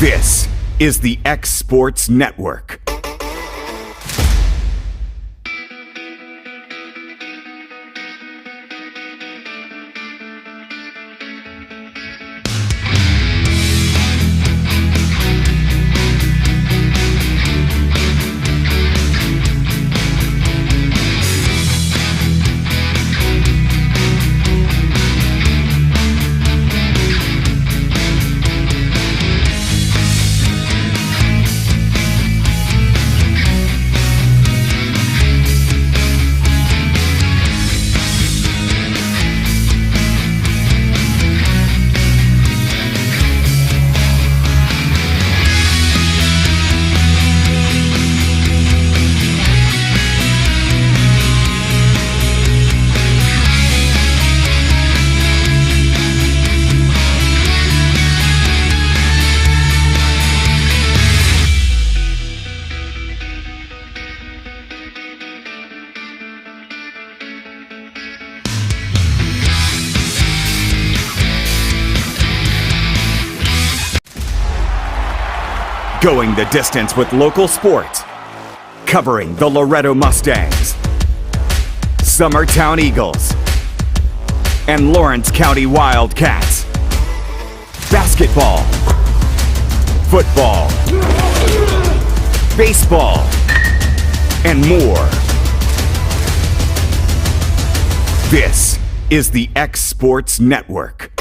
This is the X Sports Network. Going the distance with local sports. Covering the Loretto Mustangs, Summertown Eagles, and Lawrence County Wildcats. Basketball, football, baseball, and more. This is the X Sports Network.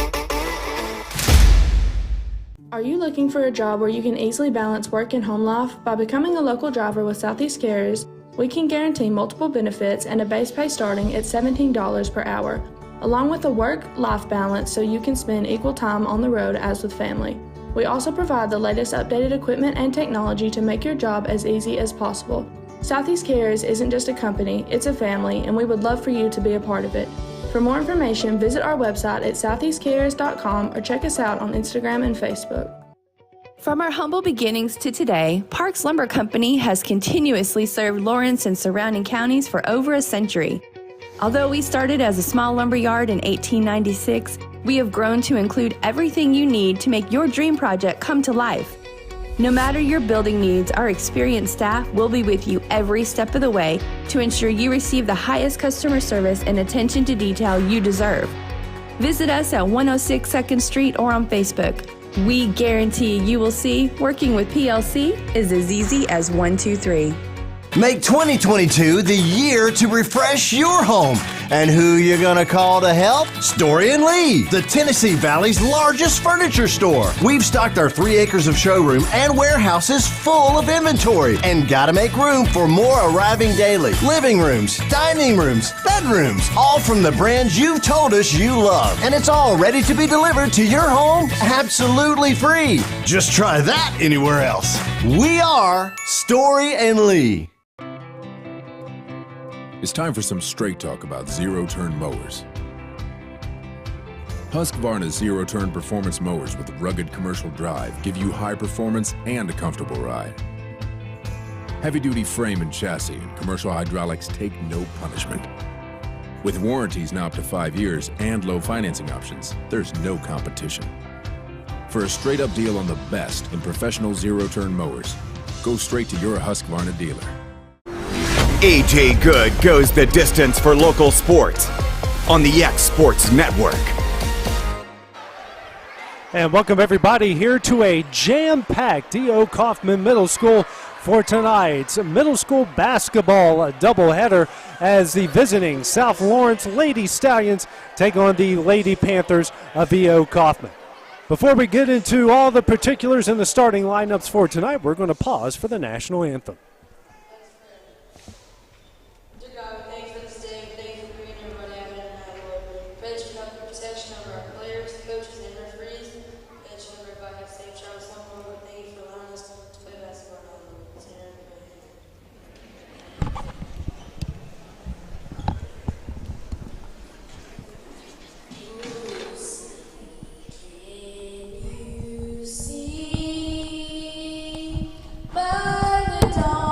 Are you looking for a job where you can easily balance work and home life? By becoming a local driver with Southeast Carriers, we can guarantee multiple benefits and a base pay starting at $17 per hour, along with a work-life balance so you can spend equal time on the road as with family. We also provide the latest updated equipment and technology to make your job as easy as possible. Southeast Carriers isn't just a company, it's a family, and we would love for you to be a part of it. For more information, visit our website at southeastcarriers.com or check us out on Instagram and Facebook. From our humble beginnings to today, Parks Lumber Company has continuously served Lawrence and surrounding counties for over a century. Although we started as a small lumber yard in 1896, we have grown to include everything you need to make your dream project come to life. No matter your building needs, our experienced staff will be with you every step of the way to ensure you receive the highest customer service and attention to detail you deserve. Visit us at 106 2nd Street or on Facebook. We guarantee you will see working with PLC is as easy as 1, 2, 3. Make 2022 the year to refresh your home. And who you gonna call to help? Story & Lee, the Tennessee Valley's largest furniture store. We've stocked our 3 acres of showroom and warehouses full of inventory. And gotta make room for more arriving daily. Living rooms, dining rooms, bedrooms, all from the brands you've told us you love. And it's all ready to be delivered to your home absolutely free. Just try that anywhere else. We are Story & Lee. It's time for some straight talk about zero-turn mowers. Husqvarna's zero-turn performance mowers with rugged commercial drive give you high performance and a comfortable ride. Heavy-duty frame and chassis and commercial hydraulics take no punishment. With warranties now up to 5 years and low financing options, there's no competition. For a straight-up deal on the best in professional zero-turn mowers, go straight to your Husqvarna dealer. AJ Good goes the distance for local sports on the X Sports Network. And welcome everybody here to a jam-packed D.O. Coffman Middle School for tonight's middle school basketball doubleheader as the visiting South Lawrence Lady Stallions take on the Lady Panthers of E.O. Coffman. Before we get into all the particulars and the starting lineups for tonight, we're going to pause for the national anthem. By the dawn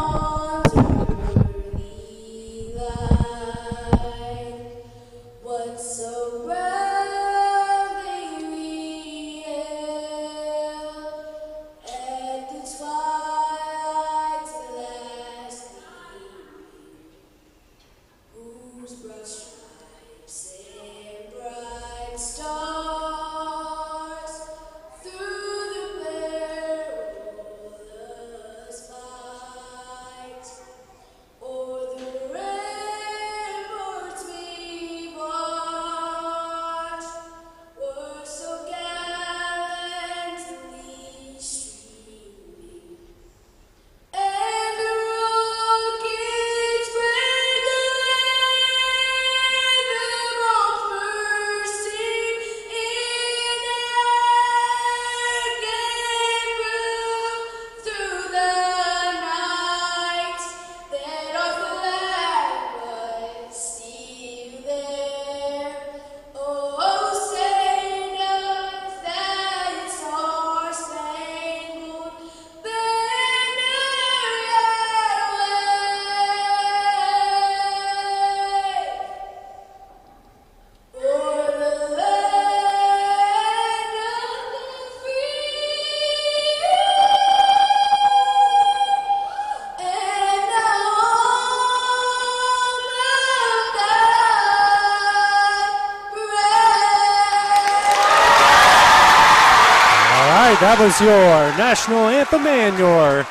that was your national anthem and your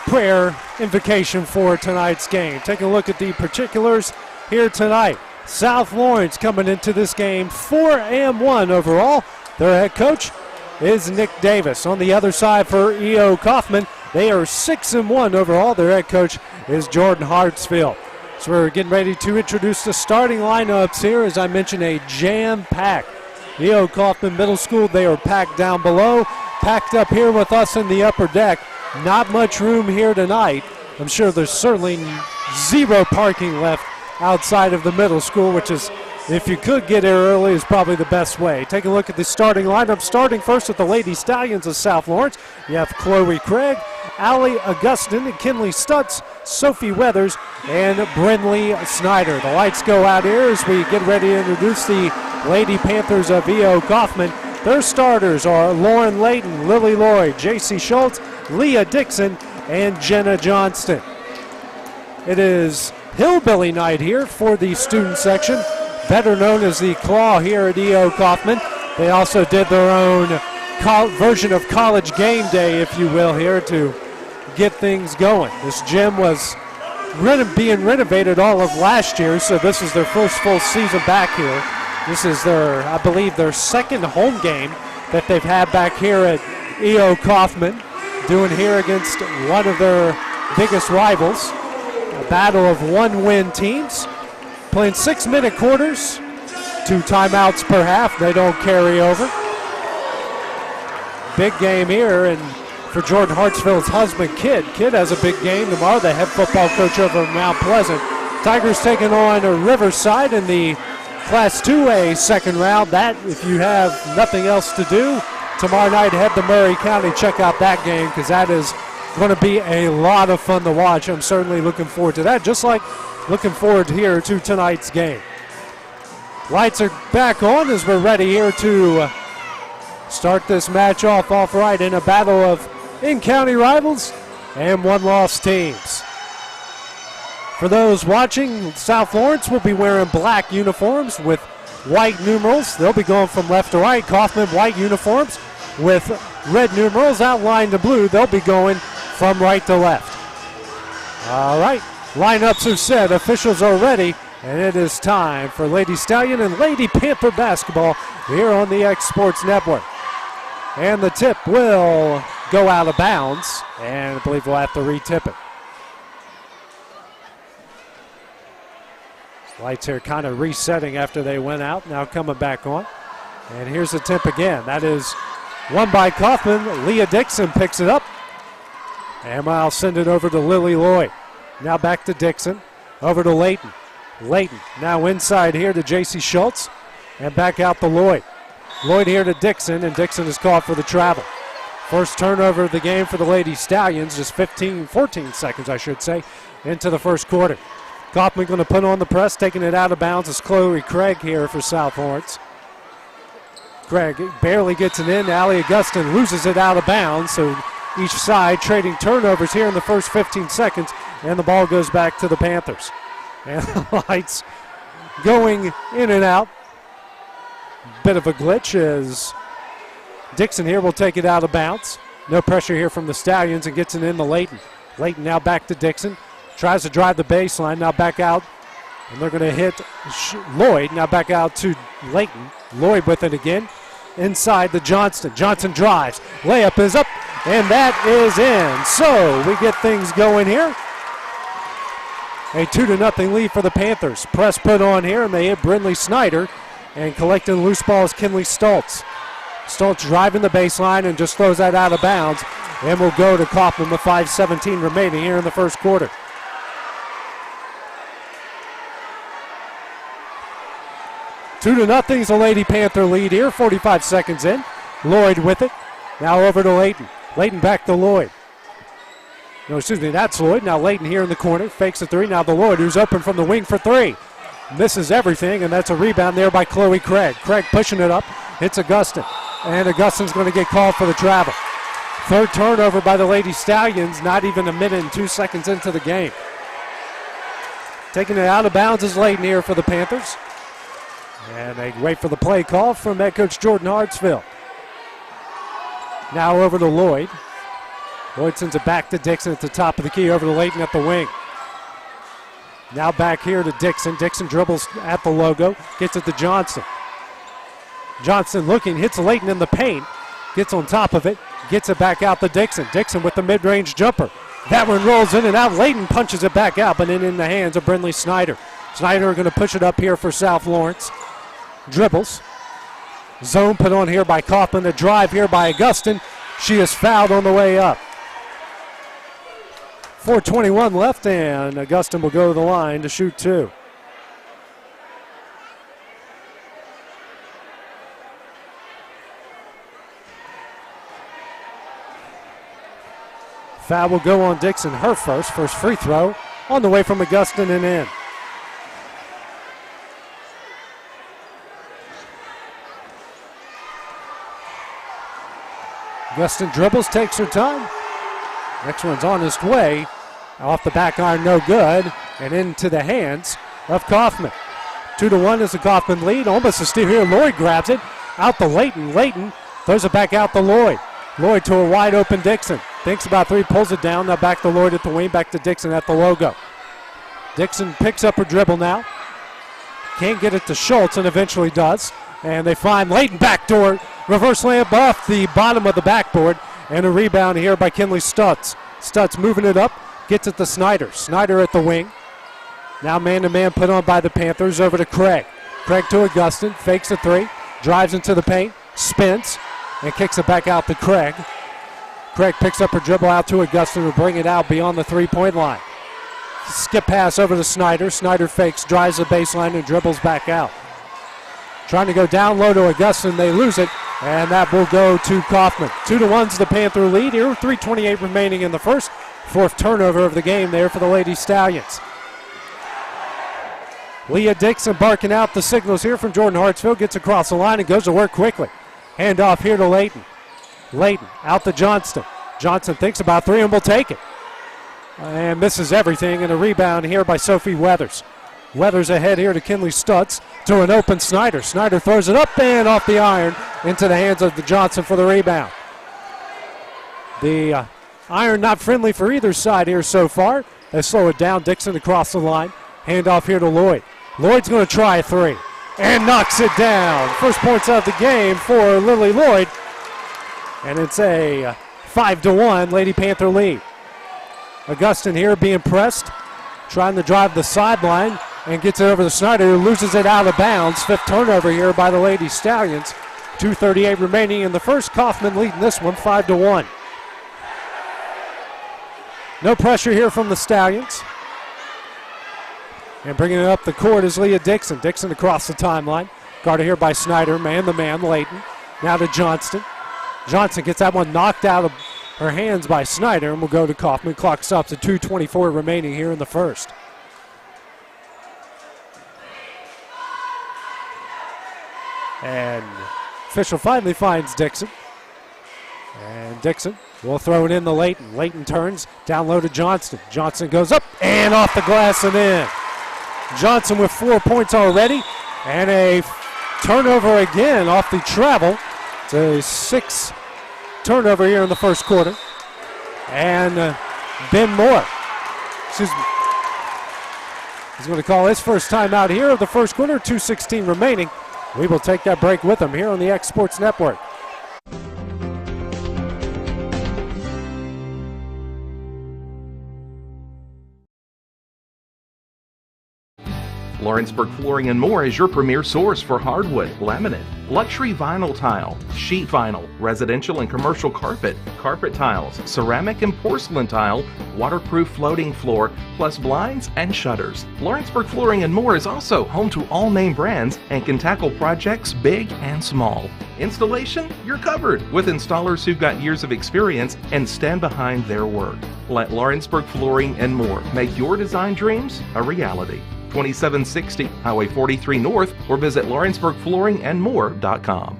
prayer invocation for tonight's game. Take a look at the particulars here tonight. South Lawrence coming into this game 4-1 overall. Their head coach is Nick Davis. On the other side for E.O. Coffman, they are 6-1 overall. Their head coach is Jordan Hartsfield. So we're getting ready to introduce the starting lineups here. As I mentioned, a jam-packed E.O. Coffman Middle School. They are packed down below, packed up here with us in the upper deck. Not much room here tonight. I'm sure there's certainly zero parking left outside of the middle school, which is, if you could get here early, is probably the best way. Take a look at the starting lineup. Starting first with the Lady Stallions of South Lawrence. You have Chloe Craig, Allie Augustin, Kinley Stutz, Sophie Weathers, and Brinley Snyder. The lights go out here as we get ready to introduce the Lady Panthers of E.O. Coffman. Their starters are Lauren Layton, Lily Lloyd, J.C. Schultz, Leah Dixon, and Jenna Johnston. It is Hillbilly Night here for the student section, better known as the Claw here at E.O. Coffman. They also did their own version of College Game Day, if you will, here to get things going. This gym was being renovated all of last year, so this is their first full season back here. This is their, I believe, their second home game that they've had back here at E.O. Coffman, doing here against one of their biggest rivals. A battle of one-win teams, playing 6-minute quarters, 2 timeouts per half. They don't carry over. Big game here, and for Jordan Hartsfield's husband, Kid. Kid has a big game tomorrow, the head football coach over Mount Pleasant. Tigers taking on Riverside in the Class 2A second round. That, if you have nothing else to do, tomorrow night head to Murray County, check out that game, because that is going to be a lot of fun to watch. I'm certainly looking forward to that, just like looking forward here to tonight's game. Lights are back on as we're ready here to start this match off right in a battle of in-county rivals and one-loss teams. For those watching, South Lawrence will be wearing black uniforms with white numerals. They'll be going from left to right. Coffman, white uniforms with red numerals outlined in blue. They'll be going from right to left. All right, lineups are set. Officials are ready. And it is time for Lady Stallion and Lady Panther basketball here on the X Sports Network. And the tip will go out of bounds, and I believe we'll have to re-tip it. Lights here kind of resetting after they went out, now coming back on. And here's the tip again. That is won by Coffman. Leah Dixon picks it up. And I'll send it over to Lily Lloyd. Now back to Dixon. Over to Layton. Layton now inside here to J.C. Schultz. And back out to Lloyd. Lloyd here to Dixon, and Dixon is called for the travel. First turnover of the game for the Lady Stallions, just 14 seconds, I should say, into the first quarter. Coffman going to put on the press, taking it out of bounds is Chloe Craig here for South Lawrence. Craig barely gets it in. Allie Augustin loses it out of bounds, so each side trading turnovers here in the first 15 seconds, and the ball goes back to the Panthers. And the lights going in and out. Bit of a glitch as Dixon here will take it out of bounds. No pressure here from the Stallions and gets it in to Layton. Layton now back to Dixon. Tries to drive the baseline, now back out. And they're going to hit Lloyd, now back out to Layton. Lloyd with it again. Inside to Johnston. Johnson drives. Layup is up, and that is in. So we get things going here. A 2-0 lead for the Panthers. Press put on here, and they hit Brinley Snyder. And collecting loose ball is Kinley Stultz. Stultz driving the baseline and just throws that out of bounds. And will go to Coffman with 5:17 remaining here in the first quarter. Two to nothing is the Lady Panther lead here, 45 seconds in. Lloyd with it. Now over to Layton. Layton back to Lloyd. No, excuse me, that's Lloyd. Now Layton here in the corner, fakes a three. Now the Lloyd, who's open from the wing for three. Misses everything, and that's a rebound there by Chloe Craig. Craig pushing it up, hits Augustin. And Augustin's going to get called for the travel. Third turnover by the Lady Stallions, not even a minute and 2 seconds into the game. Taking it out of bounds is Layton here for the Panthers. And they wait for the play call from head coach Jordan Hartsfield. Now over to Lloyd. Lloyd sends it back to Dixon at the top of the key, over to Layton at the wing. Now back here to Dixon. Dixon dribbles at the logo, gets it to Johnson. Johnson looking, hits Layton in the paint, gets on top of it, gets it back out to Dixon. Dixon with the mid-range jumper. That one rolls in and out. Layton punches it back out, but in the hands of Brindley Snyder. Snyder going to push it up here for South Lawrence. Dribbles. Zone put on here by Coffman. A drive here by Augustin. She is fouled on the way up. 4:21 left, and Augustin will go to the line to shoot two. Foul will go on Dixon, her first free throw, on the way from Augustin and in. Augustin dribbles, takes her time. Next one's on its way. Off the back iron, no good. And into the hands of Coffman. 2-1 is the Coffman lead. Almost a steal here. Lloyd grabs it. Out to Layton. Layton throws it back out to Lloyd. Lloyd to a wide open Dixon. Thinks about three, pulls it down. Now back to Lloyd at the wing. Back to Dixon at the logo. Dixon picks up her dribble now. Can't get it to Schultz, and eventually does. And they find Layton backdoor. Reverse layup off the bottom of the backboard. And a rebound here by Kinley Stutz. Stutz moving it up, gets it to Snyder. Snyder at the wing. Now man-to-man put on by the Panthers, over to Craig. Craig to Augustin, fakes a three, drives into the paint, spins, and kicks it back out to Craig. Craig picks up her dribble out to Augustin to bring it out beyond the three-point line. Skip pass over to Snyder. Snyder fakes, drives the baseline, and dribbles back out. Trying to go down low to Augustin, they lose it, and that will go to Coffman. 2-1's the Panther lead here, 3:28 remaining in the first. Fourth turnover of the game there for the Lady Stallions. Leah Dixon barking out the signals here from Jordan Hartsfield, gets across the line and goes to work quickly. Hand off here to Layton. Layton out to Johnston. Johnson thinks about three and will take it. And misses everything, and a rebound here by Sophie Weathers. Weathers ahead here to Kinley Stutz, to an open Snyder. Snyder throws it up and off the iron into the hands of the Johnson for the rebound. The iron not friendly for either side here so far. They slow it down. Dixon across the line. Hand off here to Lloyd. Lloyd's going to try a three and knocks it down. First points of the game for Lily Lloyd. And it's a 5-1 Lady Panther lead. Augustin here being pressed, trying to drive the sideline, and gets it over to Snyder, who loses it out of bounds. Fifth turnover here by the Lady Stallions. 2:38 remaining in the first. Coffman leading this one 5-1. No pressure here from the Stallions. And bringing it up the court is Leah Dixon. Dixon across the timeline. Guarded here by Snyder, man-to-man, Layton. Now to Johnston. Johnson gets that one knocked out of her hands by Snyder, and will go to Coffman. Clock stops at 2:24 remaining here in the first. And official finally finds Dixon. And Dixon will throw it in to Layton. Layton turns, down low to Johnston. Johnston goes up and off the glass and in. Johnson with 4 points already, and a turnover again off the travel. It's a 6 turnover here in the first quarter. And Ben Moore, he's going to call his first time out here of the first quarter. 2:16 remaining. We will take that break with him here on the X Sports Network. Lawrenceburg Flooring and More is your premier source for hardwood, laminate, luxury vinyl tile, sheet vinyl, residential and commercial carpet, carpet tiles, ceramic and porcelain tile, waterproof floating floor, plus blinds and shutters. Lawrenceburg Flooring and More is also home to all name brands and can tackle projects big and small. Installation? You're covered with installers who've got years of experience and stand behind their work. Let Lawrenceburg Flooring and More make your design dreams a reality. 2760 Highway 43 North, or visit lawrenceburgflooringandmore.com.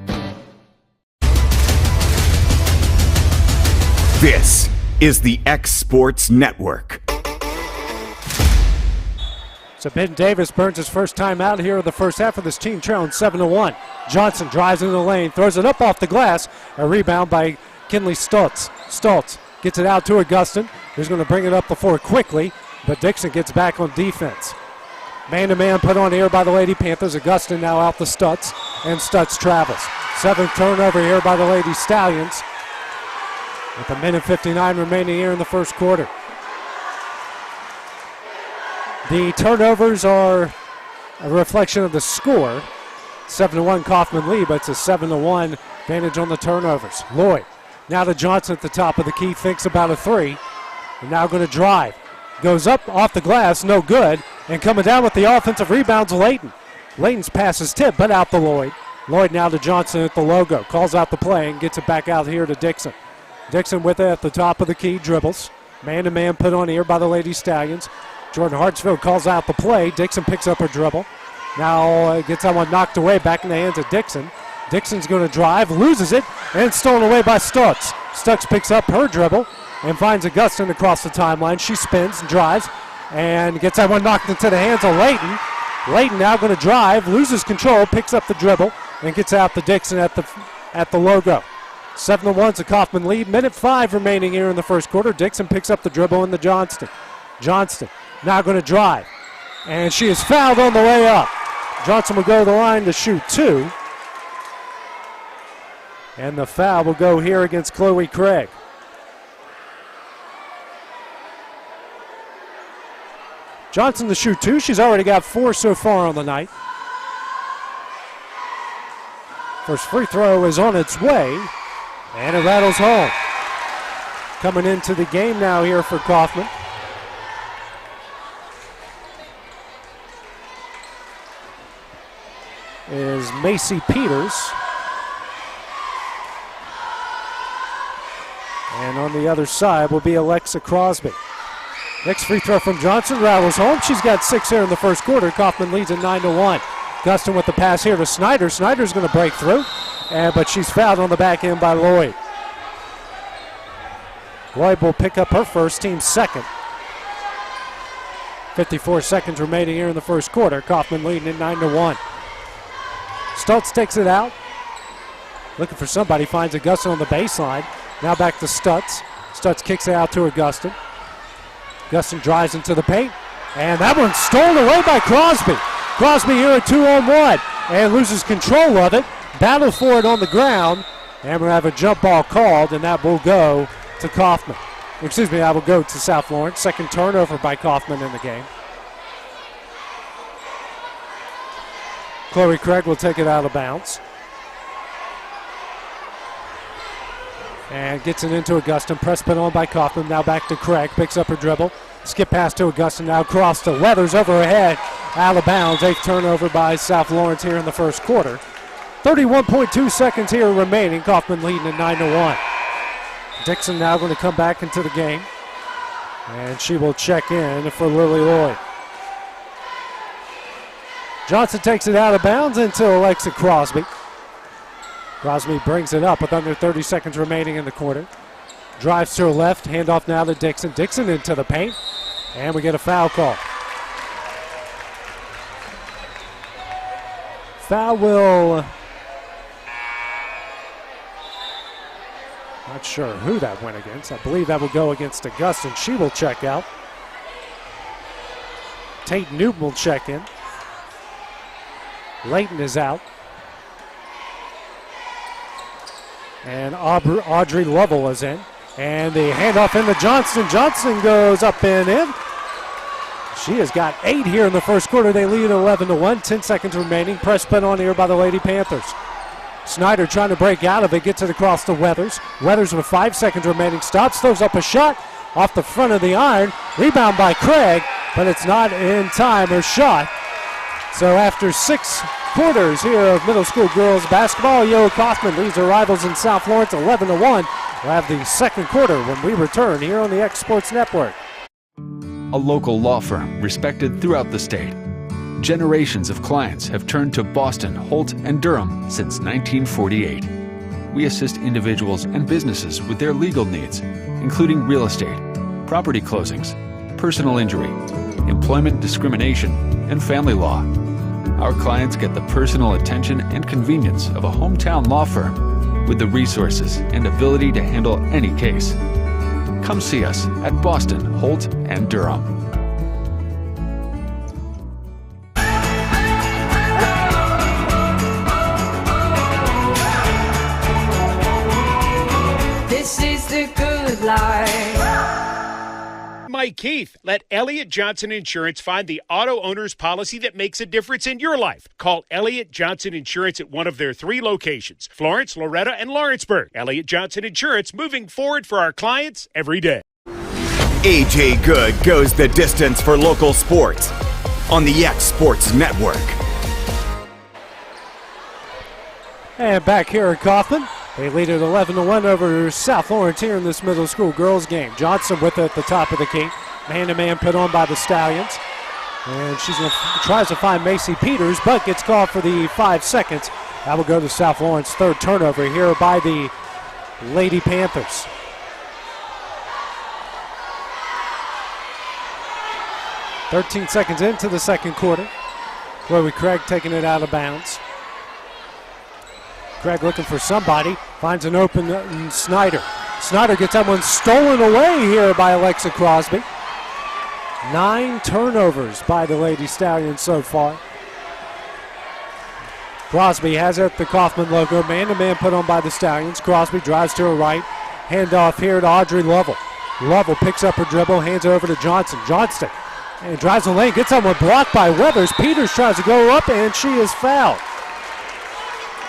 This is the X Sports Network. So Ben Davis burns his first time out here in the first half of this team, trailing 7-1. Johnson drives into the lane, throws it up off the glass. A rebound by Kinley Stultz. Stultz gets it out to Augustin, who's going to bring it up the floor quickly, but Dixon gets back on defense. Man-to-man put on here by the Lady Panthers. Augustin now out to Stutz, and Stutz travels. 7th turnover here by the Lady Stallions, with 1:59 remaining here in the first quarter. The turnovers are a reflection of the score. 7-1 Coffman lead, but it's a 7-1 advantage on the turnovers. Lloyd now to Johnson at the top of the key, thinks about a three, and now going to drive. Goes up off the glass, no good, and coming down with the offensive rebounds, Layton. Layton's pass is tipped, but out to Lloyd. Lloyd now to Johnson at the logo, calls out the play and gets it back out here to Dixon. Dixon with it at the top of the key, dribbles. Man-to-man put on here by the Lady Stallions. Jordan Hartsfield calls out the play. Dixon picks up her dribble. Now gets that one knocked away, back in the hands of Dixon. Dixon's going to drive, loses it, and stolen away by Stutz. Stutz picks up her dribble and finds Augustin across the timeline. She spins and drives and gets that one knocked into the hands of Layton. Layton now going to drive, loses control, picks up the dribble, and gets out to Dixon at the logo. 7-1's a Coffman lead. 1:05 remaining here in the first quarter. Dixon picks up the dribble in the Johnston. Johnston now going to drive, and she is fouled on the way up. Johnson will go to the line to shoot two. And the foul will go here against Chloe Craig. Johnson to shoot two. She's already got 4 so far on the night. First free throw is on its way, and it rattles home. Coming into the game now here for Coffman. Is Macy Peters. And on the other side will be Alexa Crosby. Next free throw from Johnson rattles home. She's got 6 here in the first quarter. Coffman leads at 9-1. Gustin with the pass here to Snyder. Snyder's going to break through, but she's fouled on the back end by Lloyd. Lloyd will pick up her first, team's second. 54 seconds remaining here in the first quarter. Coffman leading at 9-1. Stutz takes it out. Looking for somebody, finds Augustin on the baseline. Now back to Stutz. Stutz kicks it out to Augustin. Augustin drives into the paint, and that one's stolen away by Crosby. Crosby here at 2-on-1 and loses control of it. Battle for it on the ground, and we'll have a jump ball called, and that will go to Coffman. Excuse me, that will go to South Lawrence. Second turnover by Coffman in the game. Chloe Craig will take it out of bounds. And gets it into Augustin. Press put on by Coffman. Now back to Craig. Picks up her dribble. Skip pass to Augustin. Now cross to Weathers over her head. Out of bounds. 8th turnover by South Lawrence here in the first quarter. 31.2 seconds here remaining. Coffman leading at 9-1. Dixon now going to come back into the game. And she will check in for Lily Lloyd. Johnson takes it out of bounds into Alexa Crosby. Crosby brings it up with under 30 seconds remaining in the quarter. Drives to her left, handoff now to Dixon. Dixon into the paint, and we get a foul call. Foul will... Not sure who that went against. I believe that will go against Augustin. She will check out. Tate Newton will check in. Layton is out. And Audrey Lovell is in. And the handoff into Johnson. Johnson goes up and in. She has got 8 here in the first quarter. They lead 11-1. 10 seconds remaining. Press put on here by the Lady Panthers. Snyder trying to break out of it. Gets it across to Weathers. Weathers with 5 seconds remaining. Stops. Throws up a shot off the front of the iron. Rebound by Craig. But it's not in time. Her shot. So after 6 quarters here of middle school girls basketball, Yo Coffman leads her rivals in South Lawrence 11-1. We'll have the second quarter when we return here on the X Sports Network. A local law firm respected throughout the state. Generations of clients have turned to Boston, Holt, and Durham since 1948. We assist individuals and businesses with their legal needs, including real estate, property closings, personal injury, employment discrimination, and family law. Our clients get the personal attention and convenience of a hometown law firm. with the resources and ability to handle any case. Come see us at Boston, Holt, and Durham. This is the good life. Mike Keith. Let Elliott Johnson Insurance find the auto owner's policy that makes a difference in your life. Call Elliott Johnson Insurance at one of their 3 locations, Florence, Loretto, and Lawrenceburg. Elliott Johnson Insurance, moving forward for our clients every day. AJ Good goes the distance for local sports on the X Sports Network. And back here at Coffman, they lead at 11-1 over South Lawrence here in this middle school girls game. Johnson with it at the top of the key. Man-to-man put on by the Stallions. And she tries to find Macy Peters, but gets called for the 5 seconds. That will go to South Lawrence. Third turnover here by the Lady Panthers. "13 seconds into the second quarter. Chloe Craig taking it out of bounds. Craig looking for somebody, finds an open Snyder. Snyder gets that one stolen away here by Alexa Crosby. 9 turnovers by the Lady Stallions so far. Crosby has it at the Coffman logo. Man-to-man put on by the Stallions. Crosby drives to her right. Handoff here to Audrey Lovell. Lovell picks up her dribble, hands it over to Johnson. Johnston and drives the lane, gets that one blocked by Weathers. Peters tries to go up, and she is fouled.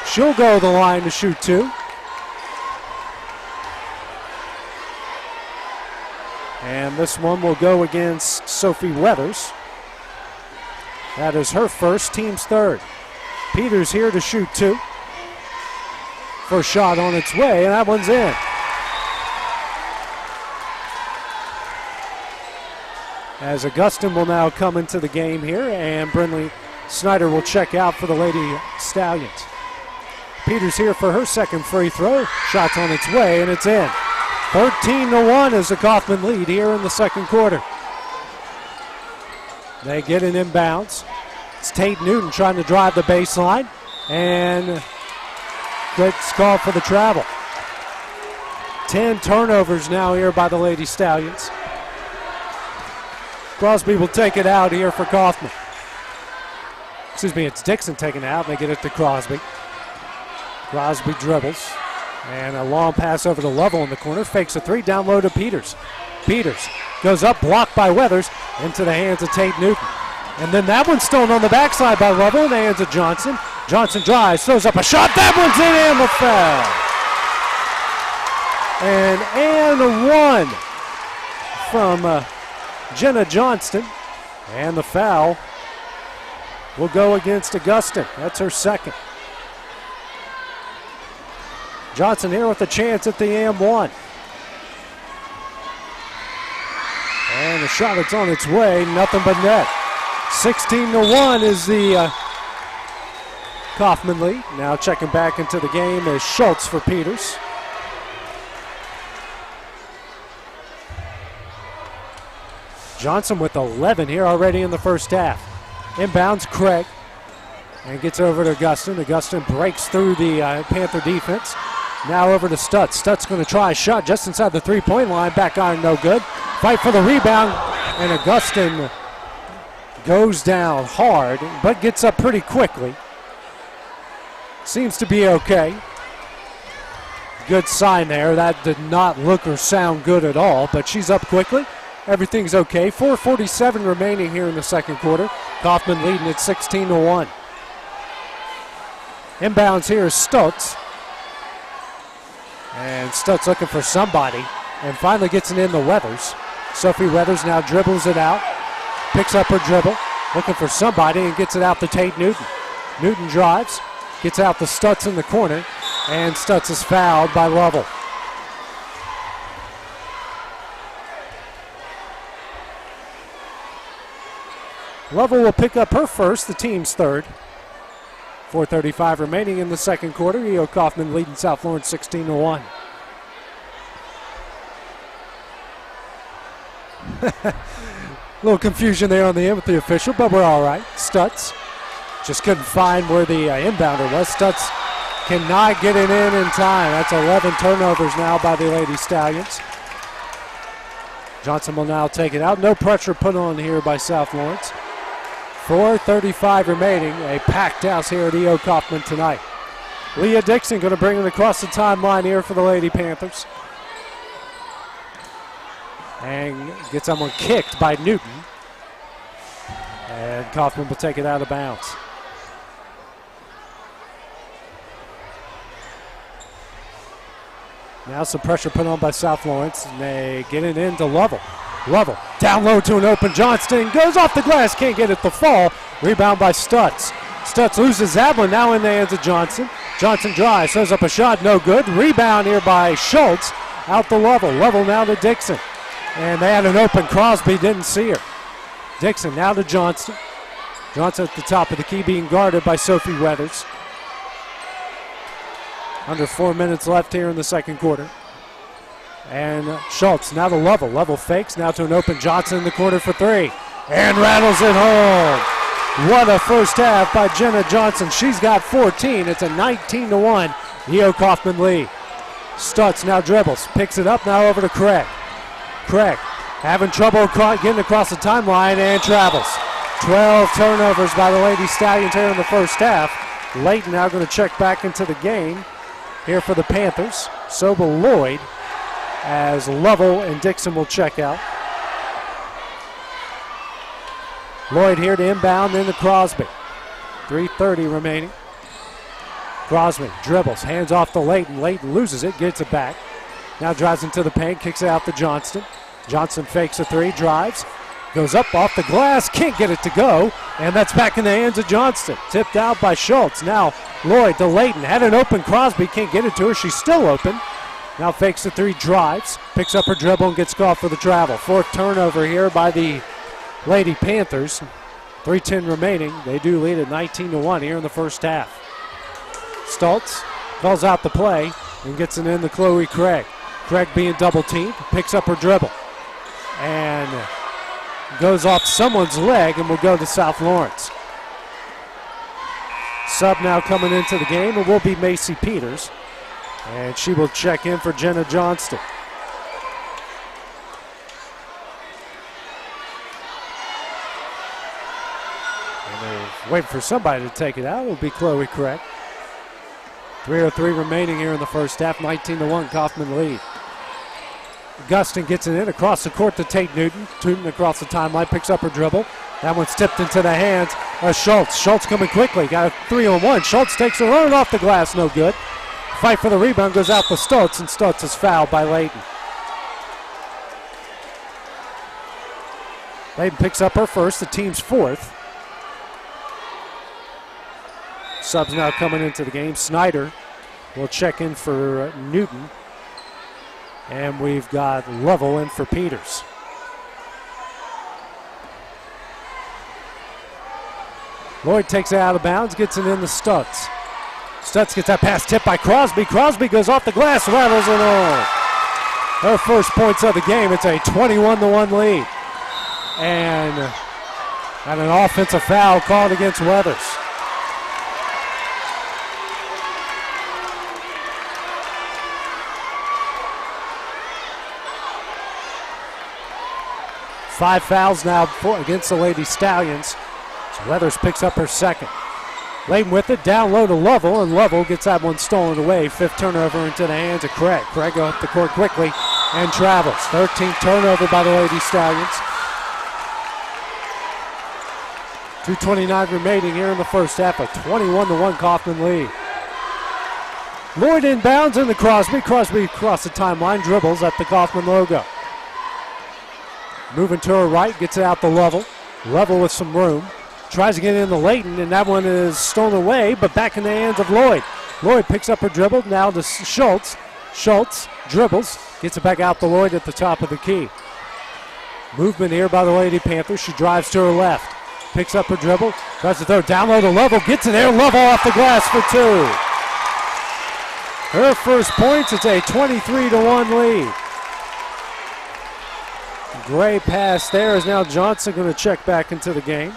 She'll go to the line to shoot 2. And this one will go against Sophie Weathers. That is her first, team's third. Peters here to shoot 2. First shot on its way, and that one's in. As Augustin will now come into the game here, and Brinley Snyder will check out for the Lady Stallions. Peters here for her second free throw. Shot's on its way, and it's in. 13-1 is the Coffman lead here in the second quarter. They get an inbounds. It's Tate Newton trying to drive the baseline, and gets called for the travel. 10 turnovers now here by the Lady Stallions. Crosby will take it out here for Coffman. Excuse me, it's Dixon taking it out, and they get it to Crosby. Crosby dribbles, and a long pass over to Lovell in the corner. Fakes a 3, down low to Peters. Peters goes up, blocked by Weathers, into the hands of Tate Newton. And then that one's stolen on the backside by Lovell in the hands of Johnson. Johnson drives, throws up a shot. That one's in, and the foul. And 1 from Jenna Johnston. And the foul will go against Augustin. That's her second. Johnson here with a chance at the AM1. And the shot that's on its way, nothing but net. 16-1 is the Coffman lead. Now checking back into the game is Schultz for Peters. Johnson with 11 here already in the first half. Inbounds Craig and gets over to Augustin. Augustin breaks through the Panther defense. Now over to Stutz. Stutz going to try a shot just inside the 3-point line. Back iron, no good. Fight for the rebound, and Augustin goes down hard, but gets up pretty quickly. Seems to be okay. Good sign there. That did not look or sound good at all, but she's up quickly. Everything's okay. 4:47 remaining here in the second quarter. Coffman leading at 16-1. Inbounds here is Stutz. And Stutz looking for somebody and finally gets it in the Weathers. Sophie Weathers now dribbles it out, picks up her dribble, looking for somebody and gets it out to Tate Newton. Newton drives, gets out to Stutz in the corner, and Stutz is fouled by Lovell. Lovell will pick up her first, the team's third. 4:35 remaining in the second quarter. E.O. Coffman leading South Lawrence 16-1. Little confusion there on the end with the official, but we're all right. Stutz just couldn't find where the inbounder was. Stutz Cannot get it in time. That's 11 turnovers now by the Lady Stallions. Johnson will now take it out. No pressure put on here by South Lawrence. 4:35 remaining. A packed house here at E.O. Coffman tonight. Leah Dixon going to bring it across the timeline here for the Lady Panthers. And gets someone kicked by Newton. And Coffman will take it out of bounds. Now some pressure put on by South Lawrence, and they get it into Lovell. Lovell down low to an open Johnston. Goes off the glass, can't get it to fall. Rebound by Stutz. Stutz loses that one, now in the hands of Johnson. Johnson drives, throws up a shot, no good. Rebound here by Schultz. Out to Lovell. Lovell now to Dixon. And they had an open Crosby, didn't see her. Dixon now to Johnston. Johnson at the top of the key being guarded by Sophie Weathers. Under 4 minutes left here in the second quarter. And Schultz now to Lovell. Lovell fakes now to an open Johnson in the corner for three. And rattles it home. What a first half by Jenna Johnson. She's got 14. It's a 19-1 E.O. Coffman lead. Stutz now dribbles. Picks it up now over to Craig. Craig having trouble getting across the timeline and travels. 12 turnovers by the Lady Stallions here in the first half. Layton now going to check back into the game here for the Panthers. So will Lloyd, as Lovell and Dixon will check out. Lloyd here to inbound into Crosby. 3:30 remaining. Crosby dribbles, hands off to Layton. Layton loses it, gets it back. Now drives into the paint, kicks it out to Johnston. Johnston fakes a three, drives, goes up off the glass, can't get it to go, and that's back in the hands of Johnston. Tipped out by Schultz. Now Lloyd to Layton, had an open Crosby, can't get it to her, she's still open. Now fakes the three, drives, picks up her dribble and gets caught for the travel. Fourth turnover here by the Lady Panthers. 3:10 remaining. They do lead at 19-1 here in the first half. Stultz calls out the play and gets it in to Chloe Craig. Craig being double teamed, picks up her dribble and goes off someone's leg and will go to South Lawrence. Sub now coming into the game, and will be Macy Peters, and she will check in for Jenna Johnston. And they're waiting for somebody to take it out. It will be Chloe Craig. 3:03 remaining here in the first half. 19-1 Coffman lead. Gustin gets it in across the court to Tate Newton. Newton across the timeline, picks up her dribble. That one's tipped into the hands of Schultz. Schultz coming quickly, got a 3-on-1. Schultz takes a run off the glass, no good. Fight for the rebound goes out to Stutz, and Stutz is fouled by Layton. Layton picks up her first, the team's fourth. Subs now coming into the game. Snyder will check in for Newton. And we've got Lovell in for Peters. Lloyd takes it out of bounds, gets it in to Stutz. Stutz gets that pass tipped by Crosby. Crosby goes off the glass, rattles it home. Her first points of the game. It's a 21-1 lead. And an offensive foul called against Weathers. Five fouls now against the Lady Stallions. So Weathers picks up her second. Layton with it, down low to Lovell, and Lovell gets that one stolen away. Fifth turnover into the hands of Craig. Craig goes up the court quickly and travels. 13th turnover by the Lady Stallions. 2:29 remaining here in the first half. A 21-1 Coffman lead. Lloyd inbounds into Crosby. Crosby across the timeline, dribbles at the Coffman logo. Moving to her right, gets it out to Lovell. Lovell with some room. Tries to get in the Layton, and that one is stolen away, but back in the hands of Lloyd. Lloyd picks up her dribble, now to Schultz. Schultz dribbles, gets it back out to Lloyd at the top of the key. Movement here by the Lady Panthers. She drives to her left. Picks up her dribble, tries to throw down low to Lovell, gets it there. Lovell off the glass for two. Her first points, it's a 23-1 lead. Great pass there is now Johnson going to check back into the game.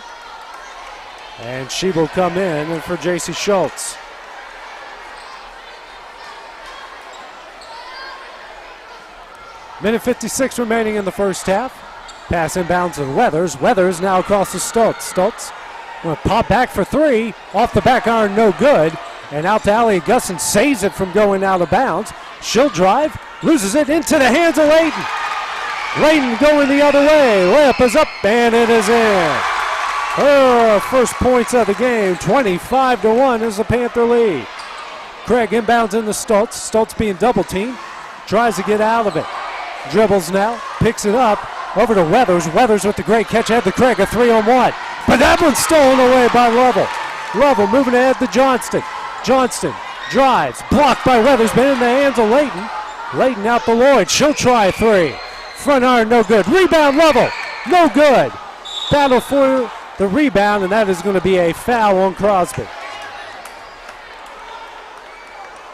And she will come in and for J.C. Schultz. Minute 56 remaining in the first half. Pass inbounds to Weathers. Weathers now across to Stoltz. Stoltz will pop back for three. Off the back iron, no good. And out to Allie Augustin, saves it from going out of bounds. She'll drive, loses it into the hands of Layton. Layton going the other way. Layup is up, and it is in. Her first points of the game, 25-1 is the Panther lead. Craig inbounds into Stoltz. Stoltz being double teamed. Tries to get out of it. Dribbles now, picks it up. Over to Weathers. Weathers with the great catch ahead to Craig, a 3-on-1. But that one's stolen away by Lovell. Lovell moving ahead to Johnston. Johnston drives, blocked by Weathers, but in the hands of Layton. Layton out to Lloyd. She'll try a three. Front iron, no good. Rebound, Lovell, no good. Battle for the rebound, and that is going to be a foul on Crosby.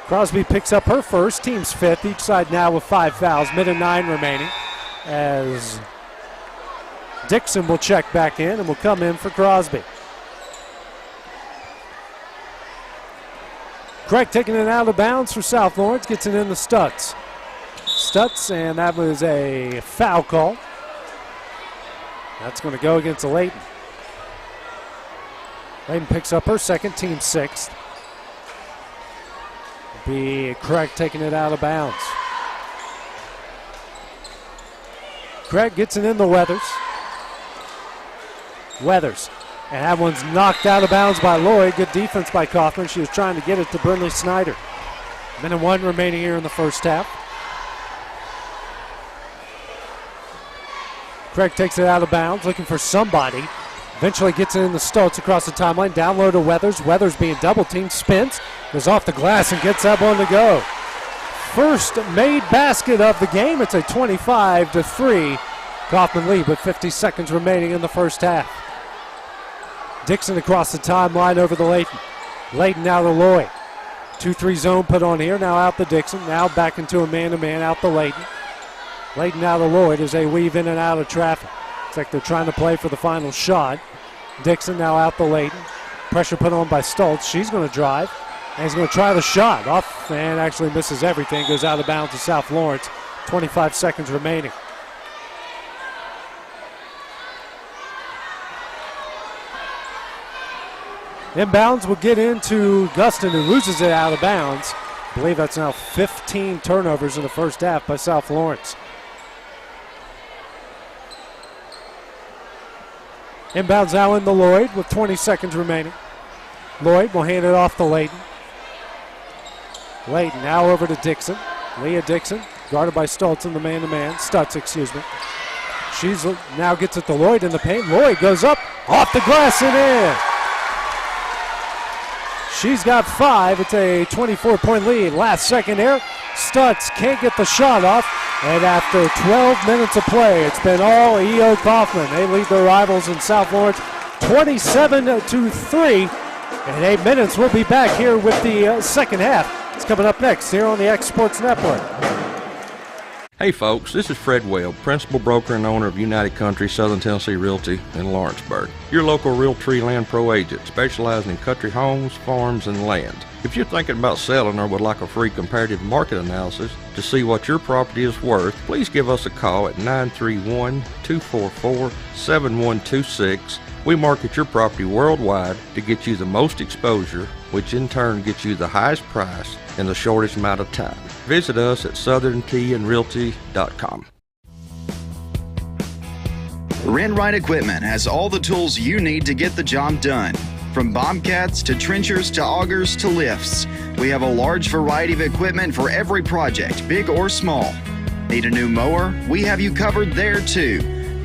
Crosby picks up her first, team's fifth, each side now with 5 fouls, minute 9 remaining, as Dixon will check back in and will come in for Crosby. Craig taking it out of bounds for South Lawrence, gets it in the Stutz. Stutz, and that was a foul call. That's going to go against Layton. Layton picks up her second, team sixth. Be Craig taking it out of bounds. Craig gets it in the Weathers. Weathers. And that one's knocked out of bounds by Lloyd. Good defense by Coffman. She was trying to get it to Brinley Snyder. Minute 1 remaining here in the first half. Craig takes it out of bounds, looking for somebody. Eventually gets it in the Stoltz across the timeline. Down low to Weathers. Weathers being double teamed. Spins. Goes off the glass and gets that one to go. First made basket of the game. It's a 25-3 Coffman lead with 50 seconds remaining in the first half. Dixon across the timeline over the Layton. Layton now to Lloyd. 2-3 zone put on here. Now out to Dixon. Now back into a man-to-man out to Layton. Layton now to Lloyd as they weave in and out of traffic. Looks like they're trying to play for the final shot. Dixon now out to Layton. Pressure put on by Stoltz. She's going to drive. And he's going to try the shot. Off and actually misses everything. Goes out of bounds to South Lawrence. 25 seconds remaining. Inbounds will get into Gustin, who loses it out of bounds. I believe that's now 15 turnovers in the first half by South Lawrence. Inbounds now into Lloyd with 20 seconds remaining. Lloyd will hand it off to Layton. Layton now over to Dixon. Leah Dixon, guarded by Stutz in the man-to-man. Stutz, excuse me. She's now gets it to Lloyd in the paint. Lloyd goes up, off the glass and in. She's got 5. It's a 24-point lead. Last second there. Stutz can't get the shot off. And after 12 minutes of play, it's been all E.O. Coffman. They lead their rivals in South Lawrence 27-3. In 8 minutes, we'll be back here with the second half. It's coming up next here on the X Sports Network. Hey folks, this is Fred Webb, principal broker and owner of United Country Southern Tennessee Realty in Lawrenceburg. Your local Realtree Land Pro agent specializing in country homes, farms, and land. If you're thinking about selling or would like a free comparative market analysis to see what your property is worth, please give us a call at 931-244-7126. We market your property worldwide to get you the most exposure, which in turn gets you the highest price in the shortest amount of time. Visit us at southernTandRealty.com. Rent Right Equipment has all the tools you need to get the job done. From bobcats to trenchers to augers to lifts, we have a large variety of equipment for every project, big or small. Need a new mower? We have you covered there too.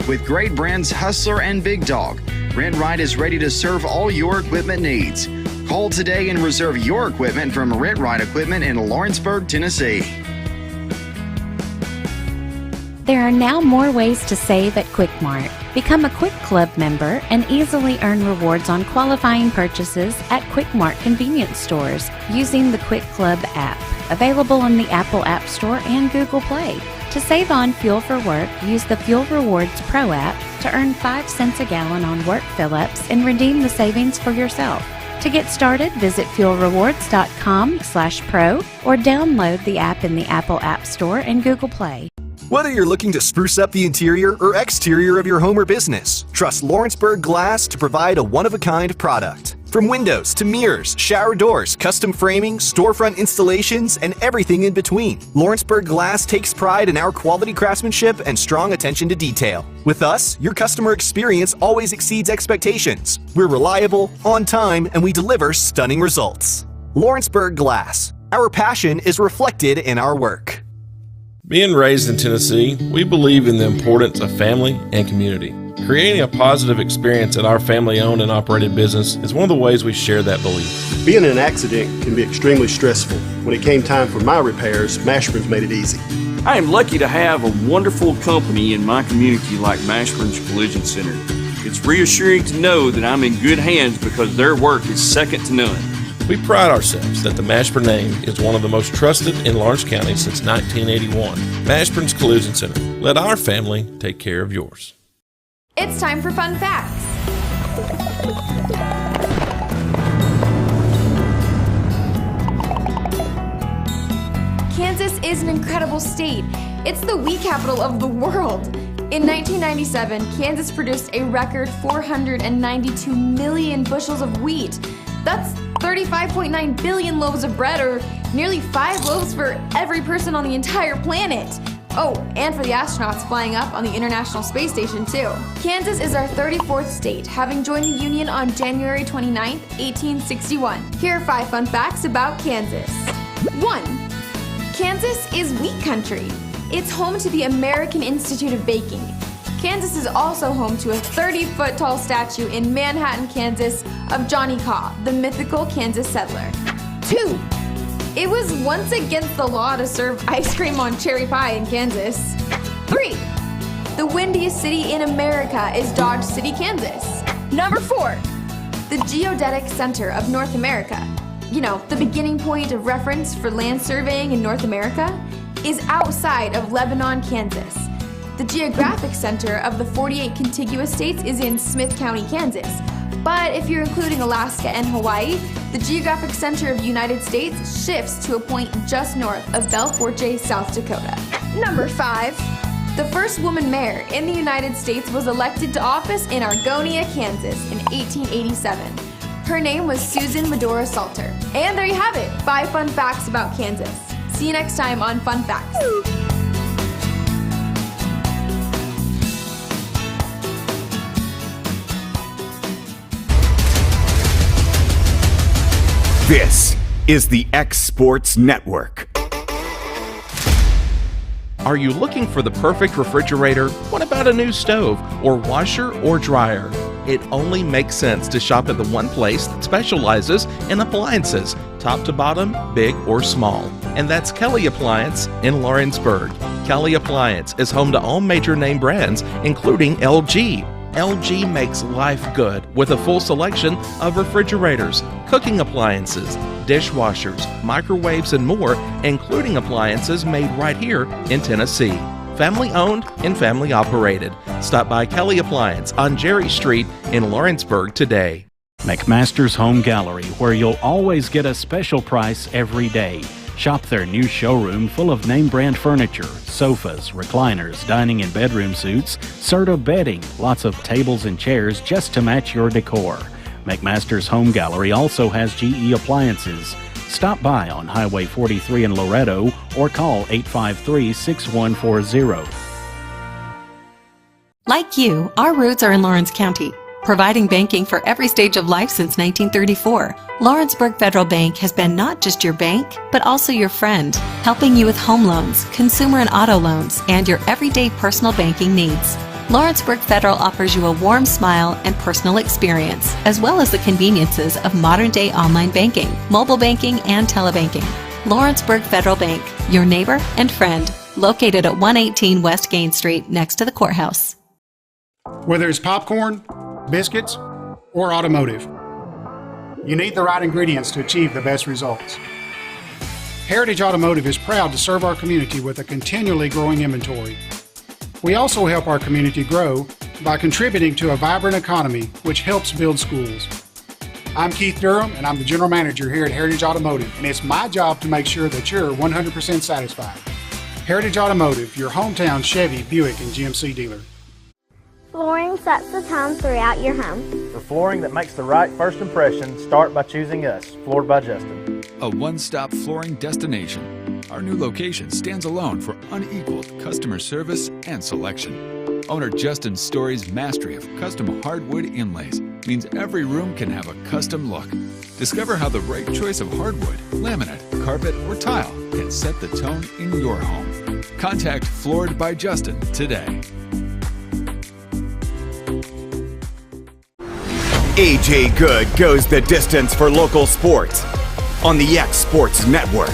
With great brands Hustler and Big Dog, Rent Right is ready to serve all your equipment needs. Call today and reserve your equipment from Rent Right Equipment in Lawrenceburg, Tennessee. There are now more ways to save at Quick Mart. Become a Quick Club member and easily earn rewards on qualifying purchases at Quick Mart convenience stores using the Quick Club app, available on the Apple App Store and Google Play. To save on fuel for work, use the Fuel Rewards Pro app to earn 5 cents a gallon on work fill-ups and redeem the savings for yourself. To get started, visit fuelrewards.com/pro or download the app in the Apple App Store and Google Play. Whether you're looking to spruce up the interior or exterior of your home or business, trust Lawrenceburg Glass to provide a one-of-a-kind product. From windows to mirrors, shower doors, custom framing, storefront installations, and everything in between, Lawrenceburg Glass takes pride in our quality craftsmanship and strong attention to detail. With us, your customer experience always exceeds expectations. We're reliable, on time, and we deliver stunning results. Lawrenceburg Glass. Our passion is reflected in our work. Being raised in Tennessee, we believe in the importance of family and community. Creating a positive experience at our family-owned and operated business is one of the ways we share that belief. Being in an accident can be extremely stressful. When it came time for my repairs, Mashburn's made it easy. I am lucky to have a wonderful company in my community like Mashburn's Collision Center. It's reassuring to know that I'm in good hands because their work is second to none. We pride ourselves that the Mashburn name is one of the most trusted in Lawrence County since 1981. Mashburn's Collision Center. Let our family take care of yours. It's time for fun facts. Kansas is an incredible state. It's the wheat capital of the world. In 1997, Kansas produced a record 492 million bushels of wheat. That's 35.9 billion loaves of bread, or nearly 5 loaves for every person on the entire planet. Oh, and for the astronauts flying up on the International Space Station, too. Kansas is our 34th state, having joined the Union on January 29, 1861. Here are 5 fun facts about Kansas. 1. Kansas is wheat country. It's home to the American Institute of Baking. Kansas is also home to a 30-foot tall statue in Manhattan, Kansas, of Johnny Caw, the mythical Kansas settler. 2. It was once against the law to serve ice cream on cherry pie in Kansas. 3. The windiest city in America is Dodge City, Kansas. Number 4. The Geodetic Center of North America, you know, the beginning point of reference for land surveying in North America, is outside of Lebanon, Kansas. The Geographic Center of the 48 contiguous states is in Smith County, Kansas. But if you're including Alaska and Hawaii, the Geographic Center of the United States shifts to a point just north of Belforte, South Dakota. Number 5. The first woman mayor in the United States was elected to office in Argonia, Kansas in 1887. Her name was Susan Medora Salter. And there you have it, 5 fun facts about Kansas. See you next time on Fun Facts. This is the X Sports Network. Are you looking for the perfect refrigerator? What about a new stove or washer or dryer? It only makes sense to shop at the one place that specializes in appliances, top to bottom, big or small. And that's Kelly Appliance in Lawrenceburg. Kelly Appliance is home to all major name brands, including LG. LG makes life good with a full selection of refrigerators, cooking appliances, dishwashers, microwaves, and more, including appliances made right here in Tennessee. Family owned and family operated. Stop by Kelly Appliance on Jerry Street in Lawrenceburg today. McMaster's Home Gallery, where you'll always get a special price every day. Shop their new showroom full of name brand furniture, sofas, recliners, dining and bedroom suites, Serta bedding, lots of tables and chairs just to match your decor. McMaster's Home Gallery also has GE appliances. Stop by on Highway 43 in Loretto or call 853-6140. Like you, our roots are in Lawrence County, providing banking for every stage of life since 1934. Lawrenceburg Federal Bank has been not just your bank, but also your friend, helping you with home loans, consumer and auto loans, and your everyday personal banking needs. Lawrenceburg Federal offers you a warm smile and personal experience, as well as the conveniences of modern-day online banking, mobile banking, and telebanking. Lawrenceburg Federal Bank, your neighbor and friend, located at 118 West Gain Street, next to the courthouse. Whether it's popcorn, biscuits, or automotive, you need the right ingredients to achieve the best results. Heritage Automotive is proud to serve our community with a continually growing inventory. We also help our community grow by contributing to a vibrant economy, which helps build schools. I'm Keith Durham, and I'm the General Manager here at Heritage Automotive, and it's my job to make sure that you're 100% satisfied. Heritage Automotive, your hometown Chevy, Buick, and GMC dealer. Flooring sets the tone throughout your home. For flooring that makes the right first impression, start by choosing us, Floored by Justin. A one-stop flooring destination. Our new location stands alone for unequaled customer service and selection. Owner Justin Story's mastery of custom hardwood inlays means every room can have a custom look. Discover how the right choice of hardwood, laminate, carpet, or tile can set the tone in your home. Contact Floored by Justin today. AJ Good goes the distance for local sports on the X Sports Network.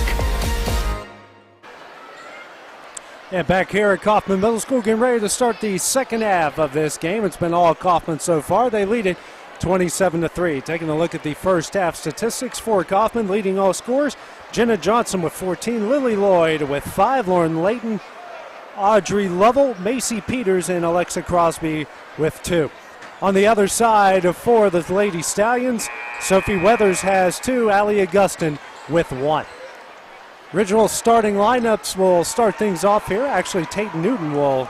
And back here at Coffman Middle School, getting ready to start the second half of this game. It's been all Coffman so far. They lead it 27-3. Taking a look at the first half statistics for Coffman, leading all scorers. Jenna Johnson with 14, Lily Lloyd with 5, Lauren Layton, Audrey Lovell, Macy Peters, and Alexa Crosby with 2. On the other side for the Lady Stallions, Sophie Weathers has 2, Allie Augustin with 1. Original starting lineups will start things off here. Actually, Tate Newton will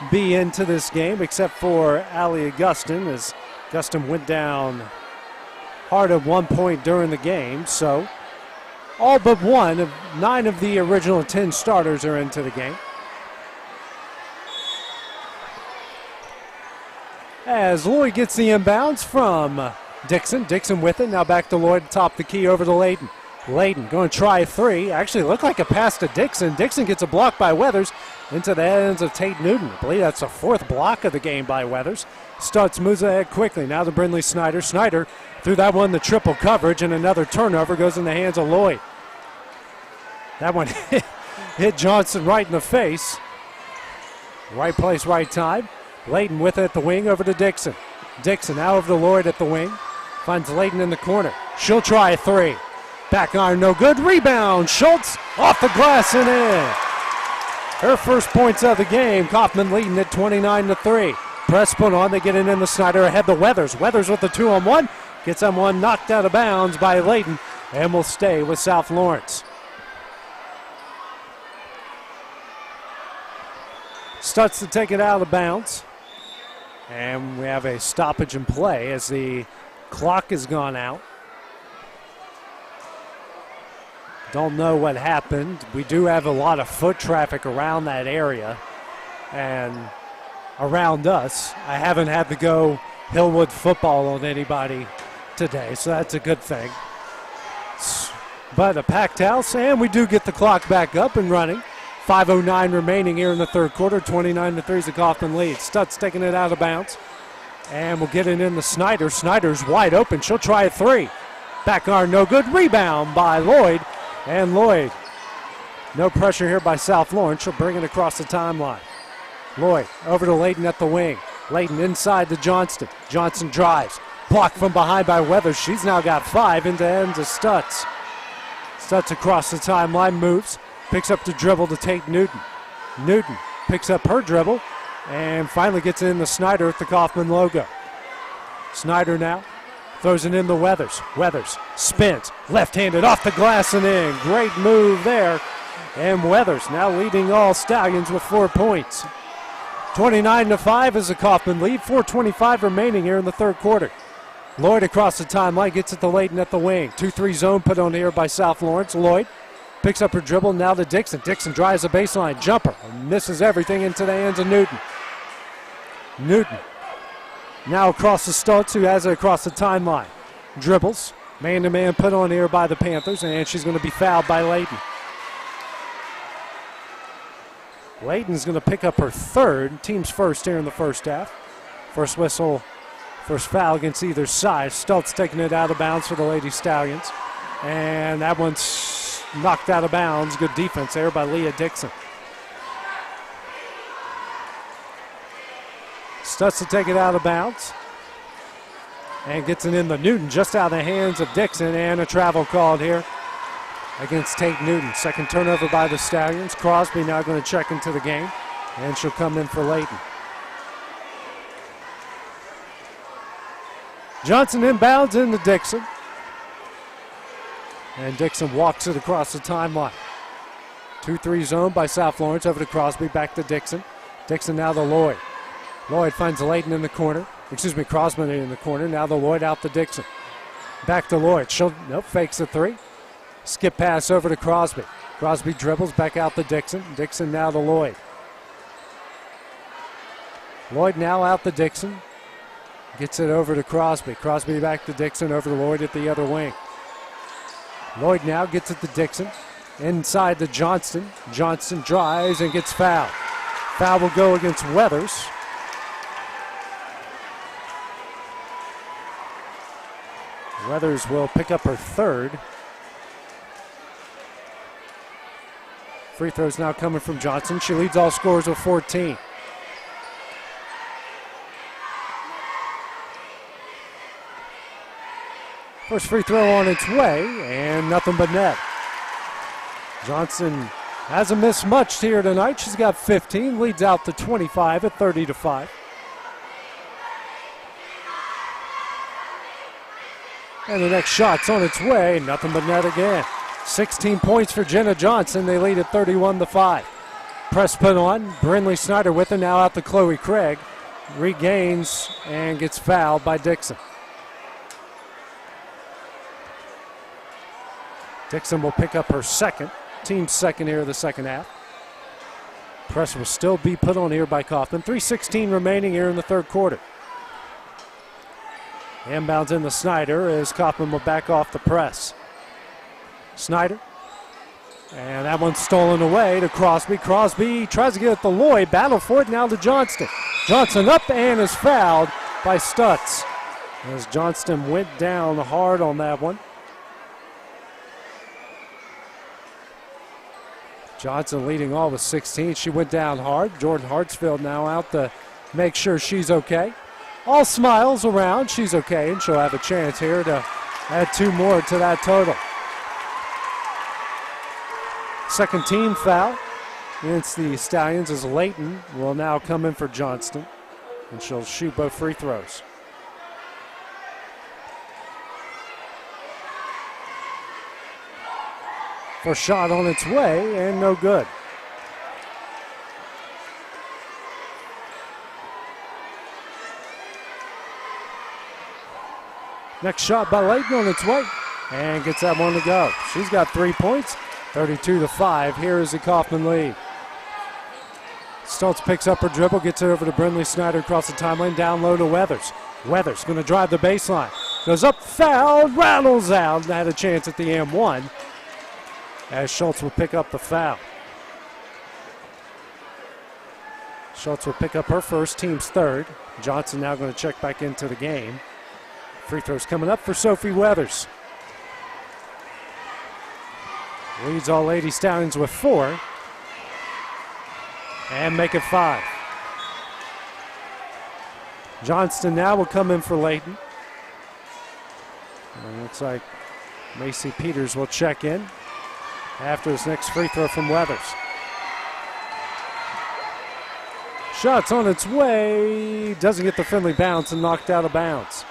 be into this game, except for Allie Augustin, as Augustin went down hard at one point during the game. So all but 1 of 9 of the original 10 starters are into the game. As Lloyd gets the inbounds from Dixon. Dixon with it. Now back to Lloyd, top the key over to Layton. Layton going to try a 3. Actually looked like a pass to Dixon. Dixon gets a block by Weathers into the hands of Tate Newton. I believe that's the 4th block of the game by Weathers. Stutz moves ahead quickly. Now to Brindley Snyder. Snyder threw that one the triple coverage, and another turnover goes in the hands of Lloyd. That one hit Johnson right in the face. Right place, right time. Layton with it at the wing over to Dixon. Dixon now over to Lloyd at the wing. Finds Layton in the corner. She'll try a 3. Back iron, no good. Rebound. Schultz off the glass and in. Her first points of the game. Coffman leading at 29-3. Press put on. They get it in the Snyder ahead to Weathers. Weathers with the 2-on-1. Gets that one knocked out of bounds by Layton and will stay with South Lawrence. Stutz to take it out of bounds. And we have a stoppage in play as the clock has gone out. Don't know what happened. We do have a lot of foot traffic around that area and around us. I haven't had to go Hillwood football on anybody today, so that's a good thing. But a packed house, and we do get the clock back up and running. 5:09 remaining here in the third quarter. 29-3 is the Coffman lead. Stutz taking it out of bounds. And we'll get it in the Snyder. Snyder's wide open. She'll try a 3. Back iron, no good. Rebound by Lloyd. And Lloyd, no pressure here by South Lawrence. She'll bring it across the timeline. Lloyd over to Layton at the wing. Layton inside to Johnston. Johnson drives. Blocked from behind by Weathers. She's now got 5 into ends of Stutz. Stutz across the timeline, moves. Picks up the dribble to Tate Newton. Newton picks up her dribble and finally gets in the Snyder with the Coffman logo. Snyder now throws it in the Weathers. Weathers spins, left-handed off the glass and in. Great move there. And Weathers now leading all Stallions with 4 points. 29-5 is the Coffman lead. 4:25 remaining here in the third quarter. Lloyd across the timeline gets it to Layton at the wing. 2-3 zone put on here by South Lawrence. Lloyd picks up her dribble now to Dixon. Dixon drives the baseline jumper and misses everything into the hands of Newton. Newton now across the Stutz, who has it across the timeline. Dribbles. Man-to-man put on here by the Panthers, and she's going to be fouled by Layton. Layton's going to pick up her 3rd, team's first here in the first half. First whistle, first foul against either side. Stutz taking it out of bounds for the Lady Stallions. And that one's knocked out of bounds. Good defense there by Leah Dixon. Stutz to take it out of bounds. And gets it in the Newton, just out of the hands of Dixon, and a travel called here against Tate Newton. Second turnover by the Stallions. Crosby now going to check into the game, and she'll come in for Layton. Johnson inbounds into Dixon. And Dixon walks it across the timeline. 2-3 zone by South Lawrence. Over to Crosby. Back to Dixon. Dixon now to Lloyd. Lloyd finds Layton in the corner. Crosman in the corner. Now the Lloyd out to Dixon. Back to Lloyd. Fakes a 3. Skip pass over to Crosby. Crosby dribbles back out to Dixon. Dixon now to Lloyd. Lloyd now out to Dixon. Gets it over to Crosby. Crosby back to Dixon, over to Lloyd at the other wing. Lloyd now gets it to Dixon. Inside to Johnston. Johnston drives and gets fouled. Foul will go against Weathers. Weathers will pick up her third. Free throws now coming from Johnson. She leads all scorers with 14. First free throw on its way, and nothing but net. Johnson hasn't missed much here tonight. She's got 15, leads out to 25 at 30-5. And the next shot's on its way, nothing but net again. 16 points for Jenna Johnson. They lead at 31-5. Press put on. Brindley Snyder with her, now out to Chloe Craig. Regains and gets fouled by Dixon. Dixon will pick up her second, team's second here of the second half. Press will still be put on here by Coffman. 3:16 remaining here in the third quarter. Inbounds in the Snyder as Coffman will back off the press. Snyder. And that one's stolen away to Crosby. Crosby tries to get it to Lloyd. Battle for it now to Johnston. Johnson up and is fouled by Stutz. As Johnston went down hard on that one. Johnson leading all with 16. She went down hard. Jordan Hartsfield now out to make sure she's okay. All smiles around. She's okay, and she'll have a chance here to add 2 more to that total. Second team foul against the Stallions as Layton will now come in for Johnston, and she'll shoot both free throws. First shot on its way, and no good. Next shot by Layton on its way, and gets that one to go. She's got 3 points, 32-5. Here is the Coffman lead. Stoltz picks up her dribble, gets it over to Brindley Snyder across the timeline, down low to Weathers. Weathers going to drive the baseline. Goes up, fouled, rattles out, and had a chance at the M1. As Schultz will pick up the foul. Schultz will pick up her first, team's third. Johnson now going to check back into the game. Free throws coming up for Sophie Weathers. Leads all Lady Stallions with 4. And make it 5. Johnston now will come in for Layton. And looks like Macy Peters will check in after his next free throw from Weathers. Shot's on its way. Doesn't get the friendly bounce and knocked out of bounds.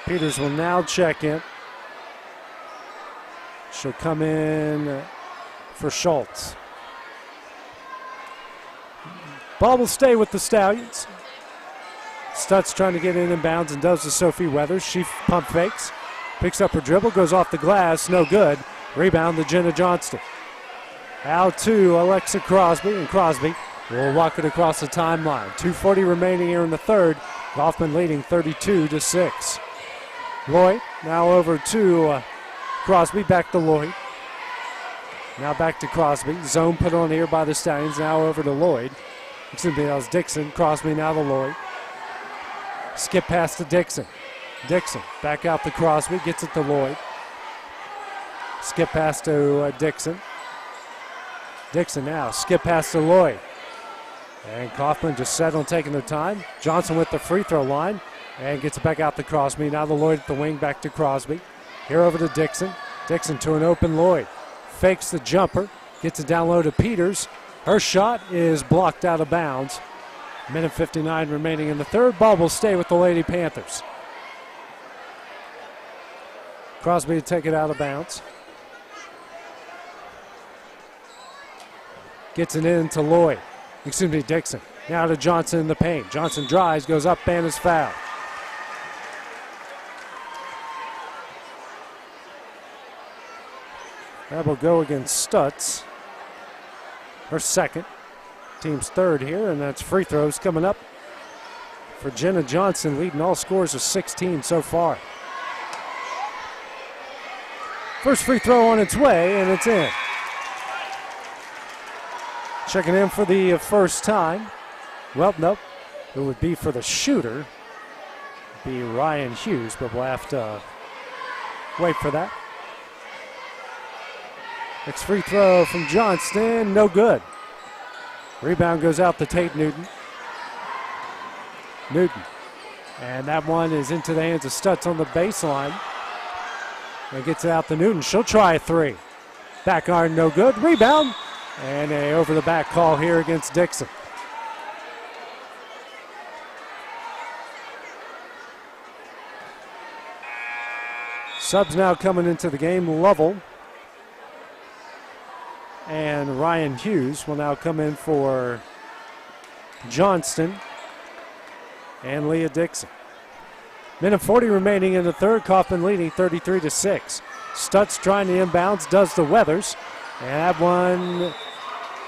Peters will now check in. She'll come in for Schultz. Ball will stay with the Stallions. Stutz trying to get in bounds and does to Sophie Weathers. She pump fakes. Picks up her dribble, goes off the glass, no good. Rebound to Jenna Johnston. Out to Alexa Crosby, and Crosby will walk it across the timeline. 2:40 remaining here in the third. Coffman leading 32-6. Lloyd now over to Crosby, back to Lloyd. Now back to Crosby. Zone put on here by the Stallions, now over to Lloyd. Excuse me, that was Dixon. Crosby now to Lloyd. Skip pass to Dixon. Dixon back out to Crosby, gets it to Lloyd. Skip pass to Dixon. Dixon now, skip pass to Lloyd. And Coffman just set on taking their time. Johnson with the free throw line and gets it back out to Crosby. Now the Lloyd at the wing, back to Crosby. Here over to Dixon. Dixon to an open Lloyd. Fakes the jumper, gets it down low to Peters. Her shot is blocked out of bounds. Minute 59 remaining in the third. Ball will stay with the Lady Panthers. Crosby to take it out of bounds. Gets it in to Lloyd. Excuse me, Dixon. Now to Johnson in the paint. Johnson drives, goes up, and is fouled. That will go against Stutz. Her second. Team's third here, and that's free throws coming up for Jenna Johnson, leading all scores of 16 so far. First free throw on its way, and it's in. Checking in for the first time. Well, nope. It would be for the shooter. It'd be Ryan Hughes, but we'll have to wait for that. Next free throw from Johnston, no good. Rebound goes out to Tate Newton. And that one is into the hands of Stutz on the baseline. And gets it out to Newton. She'll try a three. Back iron, no good. Rebound. And a over the back call here against Dixon. Subs now coming into the game. Lovell and Ryan Hughes will now come in for Johnston and Leah Dixon. Minute 40 remaining in the third. Coffman leading 33-6. Stutz trying to inbounds, does the Weathers. And that one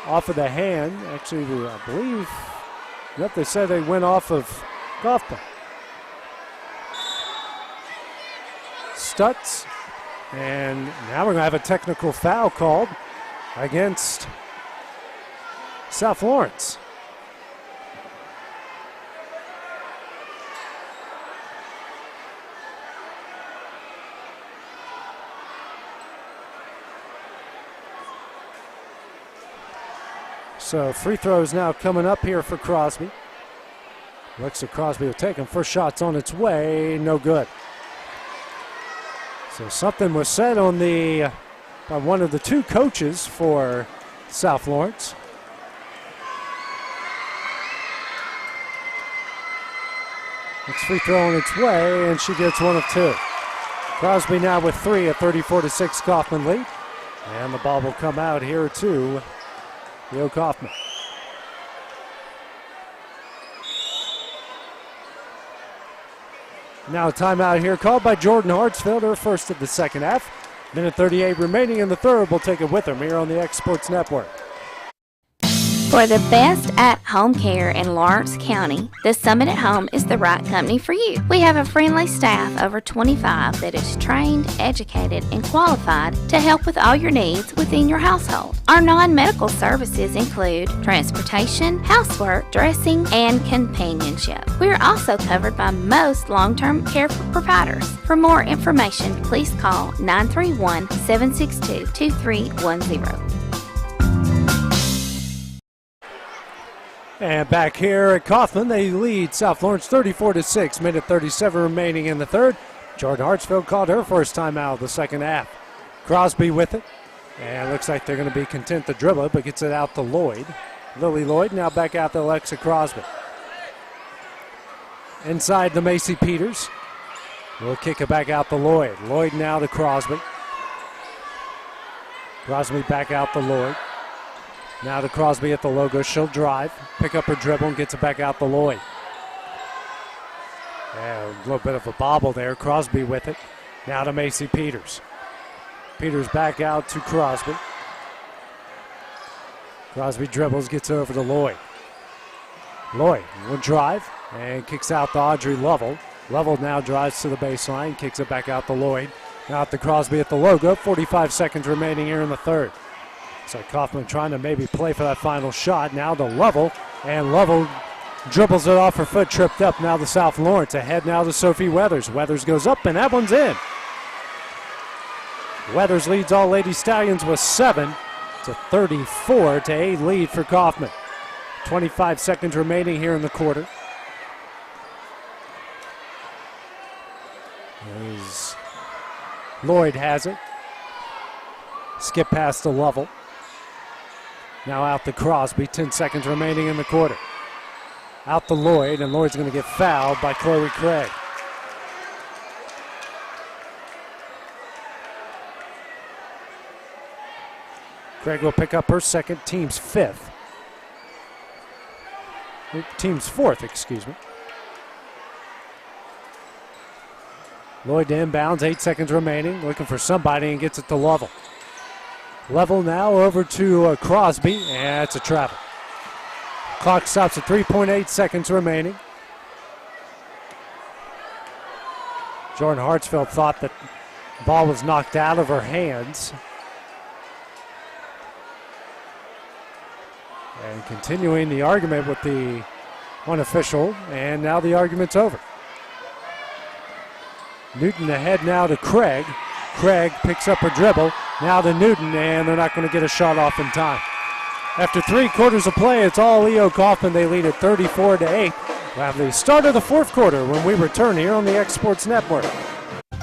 off of the hand. Actually, I believe, yep, they said they went off of Coffman. Stutz. And now we're going to have a technical foul called against South Lawrence. So free throws now coming up here for Crosby. Alexa Crosby will take them. First shot's on its way, no good. So something was said on the by one of the two coaches for South Lawrence. Next free throw on its way, and she gets one of two. Crosby now with three, a 34-6 Coffman lead. And the ball will come out here to Leo Coffman. Now a timeout here called by Jordan Hartsfield, her first of the second half. Minute 38 remaining in the third. We'll take it with them here on the X Sports Network. For the best at-home care in Lawrence County, the Summit at Home is the right company for you. We have a friendly staff over 25 that is trained, educated, and qualified to help with all your needs within your household. Our non-medical services include transportation, housework, dressing, and companionship. We are also covered by most long-term care providers. For more information, please call 931-762-2310. And back here at Coffman, they lead South Lawrence 34-6. Minute 37 remaining in the third. Jordan Hartsfield called her first time out of the second half. Crosby with it. And looks like they're going to be content to dribble it, but gets it out to Lloyd. Lily Lloyd now back out to Alexa Crosby. Inside to Macy Peters. We'll kick it back out to Lloyd. Lloyd now to Crosby. Crosby back out to Lloyd. Now to Crosby at the logo. She'll drive, pick up her dribble, and gets it back out to Lloyd. Yeah, a little bit of a bobble there. Crosby with it. Now to Macy Peters. Peters back out to Crosby. Crosby dribbles, gets it over to Lloyd. Lloyd will drive and kicks out to Audrey Lovell. Lovell now drives to the baseline, kicks it back out to Lloyd. Now to Crosby at the logo. 45 seconds remaining here in the third. So Coffman trying to maybe play for that final shot. Now to Lovell, and Lovell dribbles it off her foot, tripped up. Now to South Lawrence. Ahead now to Sophie Weathers. Weathers goes up, and that one's in. Weathers leads all Lady Stallions with 7. It's a 34-8 lead for Coffman. 25 seconds remaining here in the quarter. As Lloyd has it. Skip past to Lovell. Now out to Crosby. 10 seconds remaining in the quarter. Out to Lloyd, and Lloyd's going to get fouled by Chloe Craig. Craig will pick up her second, team's fourth, excuse me. Lloyd to inbounds, 8 seconds remaining, looking for somebody and gets it to Lovell. Level now over to Crosby, and it's a travel. Clock stops at 3.8 seconds remaining. Jordan Hartsfield thought that the ball was knocked out of her hands. And continuing the argument with the one official, and now the argument's over. Newton ahead now to Craig. Craig picks up her dribble, now to Newton, and they're not going to get a shot off in time. After 3 quarters of play, it's all Leo Coffman. They lead at 34-8. We'll have the start of the fourth quarter when we return here on the X Sports Network.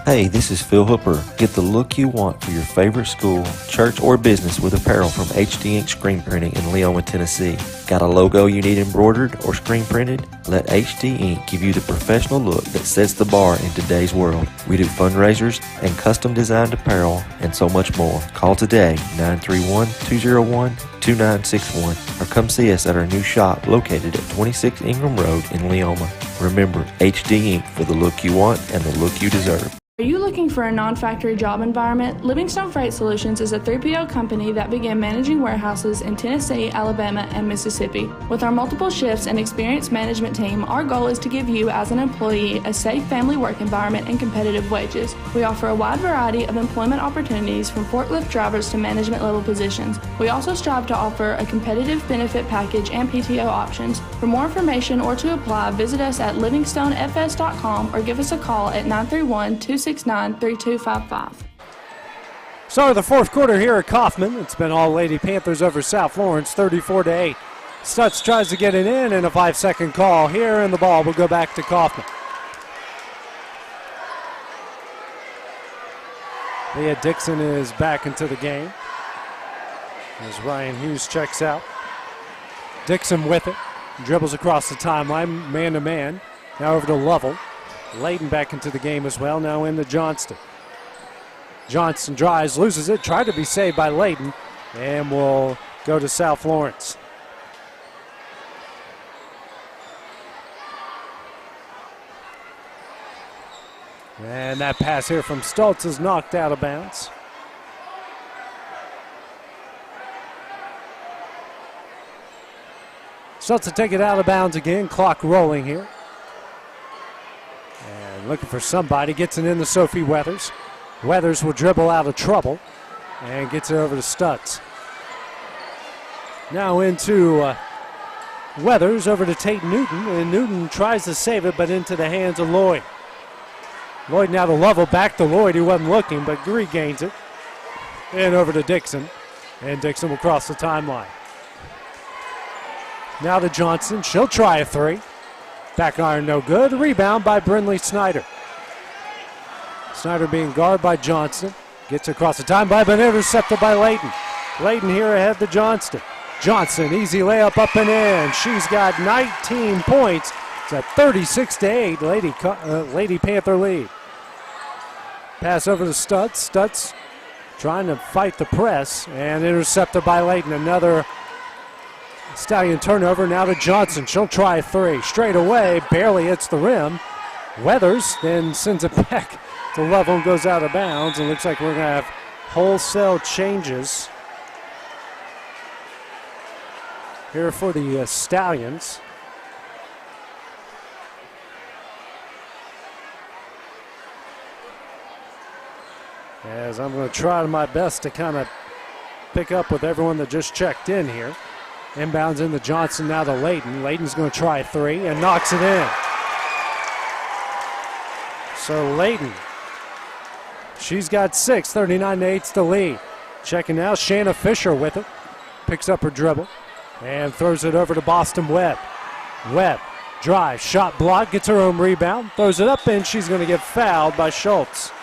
Hey, this is Phil Hooper. Get the look you want for your favorite school, church, or business with apparel from HD Ink Screen Printing in Leoma, Tennessee. Got a logo you need embroidered or screen printed? Let HD Ink give you the professional look that sets the bar in today's world. We do fundraisers and custom designed apparel and so much more. Call today, 931-201-2961, or come see us at our new shop located at 26 Ingram Road in Leoma. Remember, HD Ink for the look you want and the look you deserve. Are you looking for a non-factory job environment? Livingstone Freight Solutions is a 3PL company that began managing warehouses in Tennessee, Alabama, and Mississippi. With our multiple shifts and experienced management team, our goal is to give you, as an employee, a safe family work environment and competitive wages. We offer a wide variety of employment opportunities from forklift drivers to management level positions. We also strive to offer a competitive benefit package and PTO options. For more information or to apply, visit us at livingstonefs.com or give us a call at 931-269-3255. Start of the fourth quarter here at Coffman. It's been all Lady Panthers over South Lawrence, 34-8. Stutz tries to get it in, and a 5-second call here, and the ball will go back to Coffman. Leah Dixon is back into the game as Ryan Hughes checks out. Dixon with it, dribbles across the timeline, man-to-man. Now over to Lovell. Layden back into the game as well, now into Johnston. Johnston drives, loses it, tried to be saved by Layden, and will go to South Lawrence. And that pass here from Stoltz is knocked out of bounds. Stoltz will take it out of bounds again, clock rolling here. Looking for somebody, gets it into Sophie Weathers. Weathers will dribble out of trouble and gets it over to Stutz. Now into Weathers, over to Tate Newton, and Newton tries to save it, but into the hands of Lloyd. Lloyd now to Lovell, back to Lloyd, who wasn't looking, but regains it. And over to Dixon, and Dixon will cross the timeline. Now to Johnson, she'll try a 3. Back iron no good. Rebound by Brinley Snyder. Snyder being guarded by Johnston. Gets across the timeline, but intercepted by Layden. Layden here ahead to Johnston. Johnson, easy layup up and in. She's got 19 points. It's a 36-8 Lady Panther lead. Pass over to Stutz. Stutz trying to fight the press and intercepted by Layden. Another Stallion turnover now to Johnson. She'll try a 3. Straight away, barely hits the rim. Weathers then sends it back to Lovell and goes out of bounds. And looks like we're going to have wholesale changes here for the Stallions. As I'm going to try my best to kind of pick up with everyone that just checked in here. Inbounds into Johnson, now to Layden. Layden's going to try a 3 and knocks it in. So Layden, she's got 6, 39-8's the lead. Checking now, Shanna Fisher with it. Picks up her dribble and throws it over to Boston Webb. Webb drives, shot block, gets her own rebound, throws it up, and she's going to get fouled by Schultz.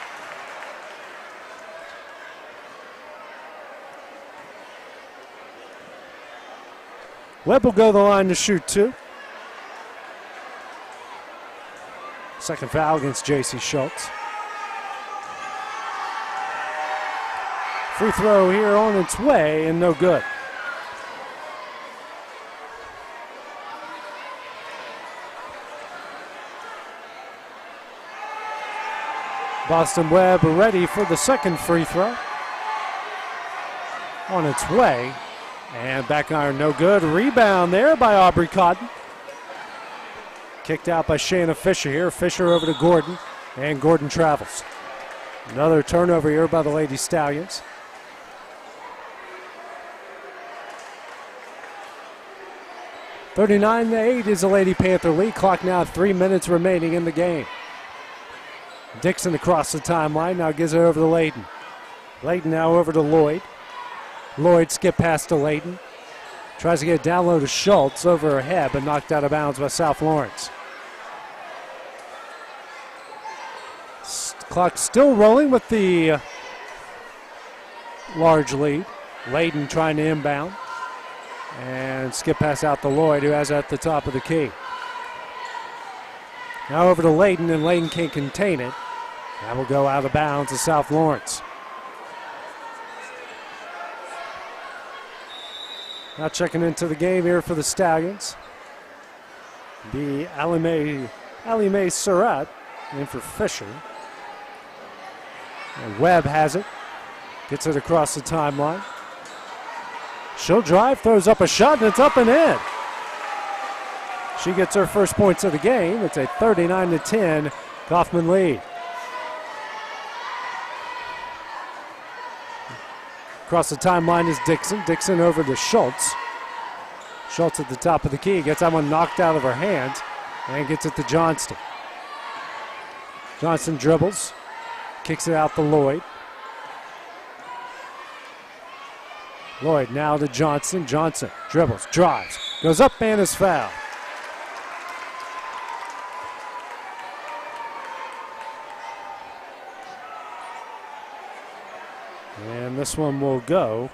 Webb will go to the line to shoot 2. Second foul against J.C. Schultz. Free throw here on its way and no good. Boston Webb ready for the second free throw. On its way. And back iron no good. Rebound there by Aubrey Cotton. Kicked out by Shayna Fisher here. Fisher over to Gordon. And Gordon travels. Another turnover here by the Lady Stallions. (39-8) is the Lady Panther lead. Clock now 3 minutes remaining in the game. Dixon across the timeline, now gives it over to Layton. Layton now over to Lloyd. Lloyd skip pass to Layton. Tries to get it down low to Schultz over her head, but knocked out of bounds by South Lawrence. Clock still rolling with the large lead. Layton trying to inbound. And skip pass out to Lloyd, who has it at the top of the key. Now over to Layton, and Layton can't contain it. That will go out of bounds to South Lawrence. Now checking into the game here for the Stallions. The Allie Mae Surratt in for Fisher. And Webb has it. Gets it across the timeline. She'll drive, throws up a shot, and it's up and in. She gets her first points of the game. It's a 39-10 Coffman lead. Across the timeline is Dixon. Dixon over to Schultz. Schultz at the top of the key. Gets that one knocked out of her hands and gets it to Johnston. Johnston dribbles. Kicks it out to Lloyd. Lloyd now to Johnson. Johnson dribbles, drives, goes up and is fouled. And this one will go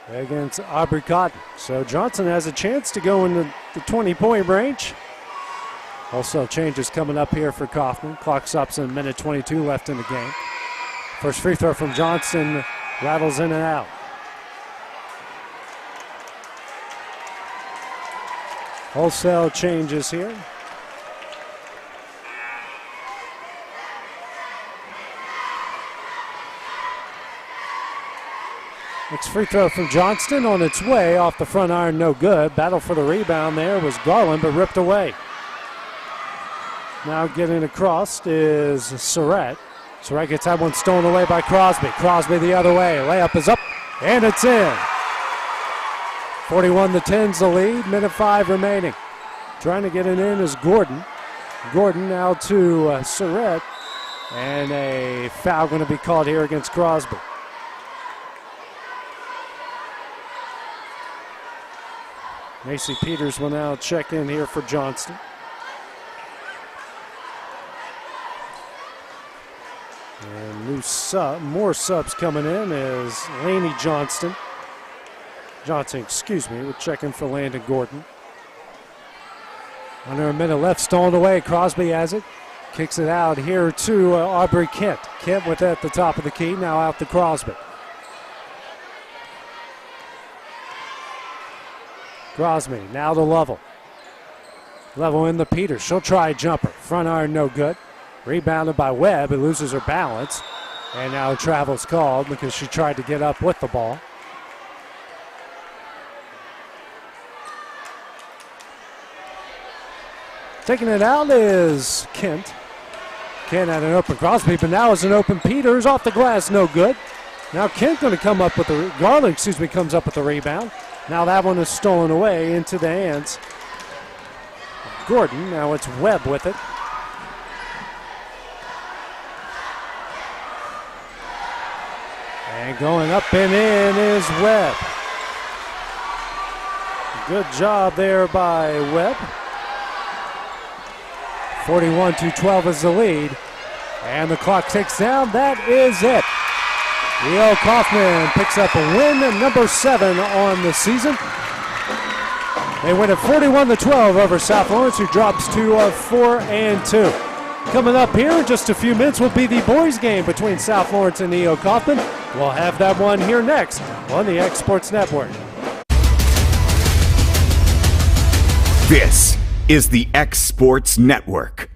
against Aubrey Cotton. So Johnson has a chance to go in the 20-point range. Also changes coming up here for Coffman. Clock stops in a minute 22 left in the game. First free throw from Johnson rattles in and out. Wholesale changes here. Next free throw from Johnston on its way off the front iron, no good. Battle for the rebound there was Garland, but ripped away. Now getting across is Surratt. Surratt gets that one stolen away by Crosby. Crosby the other way. Layup is up, and it's in. 41-10's the lead, minute 5 remaining. Trying to get it in is Gordon. Gordon now to Surratt, and a foul going to be called here against Crosby. Macy Peters will now check in here for Johnston. And more subs coming in is Laney Johnson, we're checking for Landon Gordon. Under a minute left, stolen away. Crosby has it. Kicks it out here to Aubrey Kent. Kent with it at the top of the key, now out to Crosby. Crosby now to Lovell. Lovell in the Peters. She'll try a jumper. Front iron no good. Rebounded by Webb, who loses her balance. And now travel's called because she tried to get up with the ball. Taking it out is Kent. Kent had an open Crosby, but now is an open Peters off the glass, no good. Now Kent going to come up with the Garland, comes up with the rebound. Now that one is stolen away into the hands of Gordon. Now it's Webb with it. And going up and in is Webb. Good job there by Webb. 41-12 is the lead. And the clock ticks down. That is it. E.O. Coffman picks up a win, number 7 on the season. They win at 41-12 over South Lawrence, who drops to 4-2. Coming up here in just a few minutes will be the boys game between South Lawrence and E.O. Coffman. We'll have that one here next on the X Sports Network. This is the X Sports Network.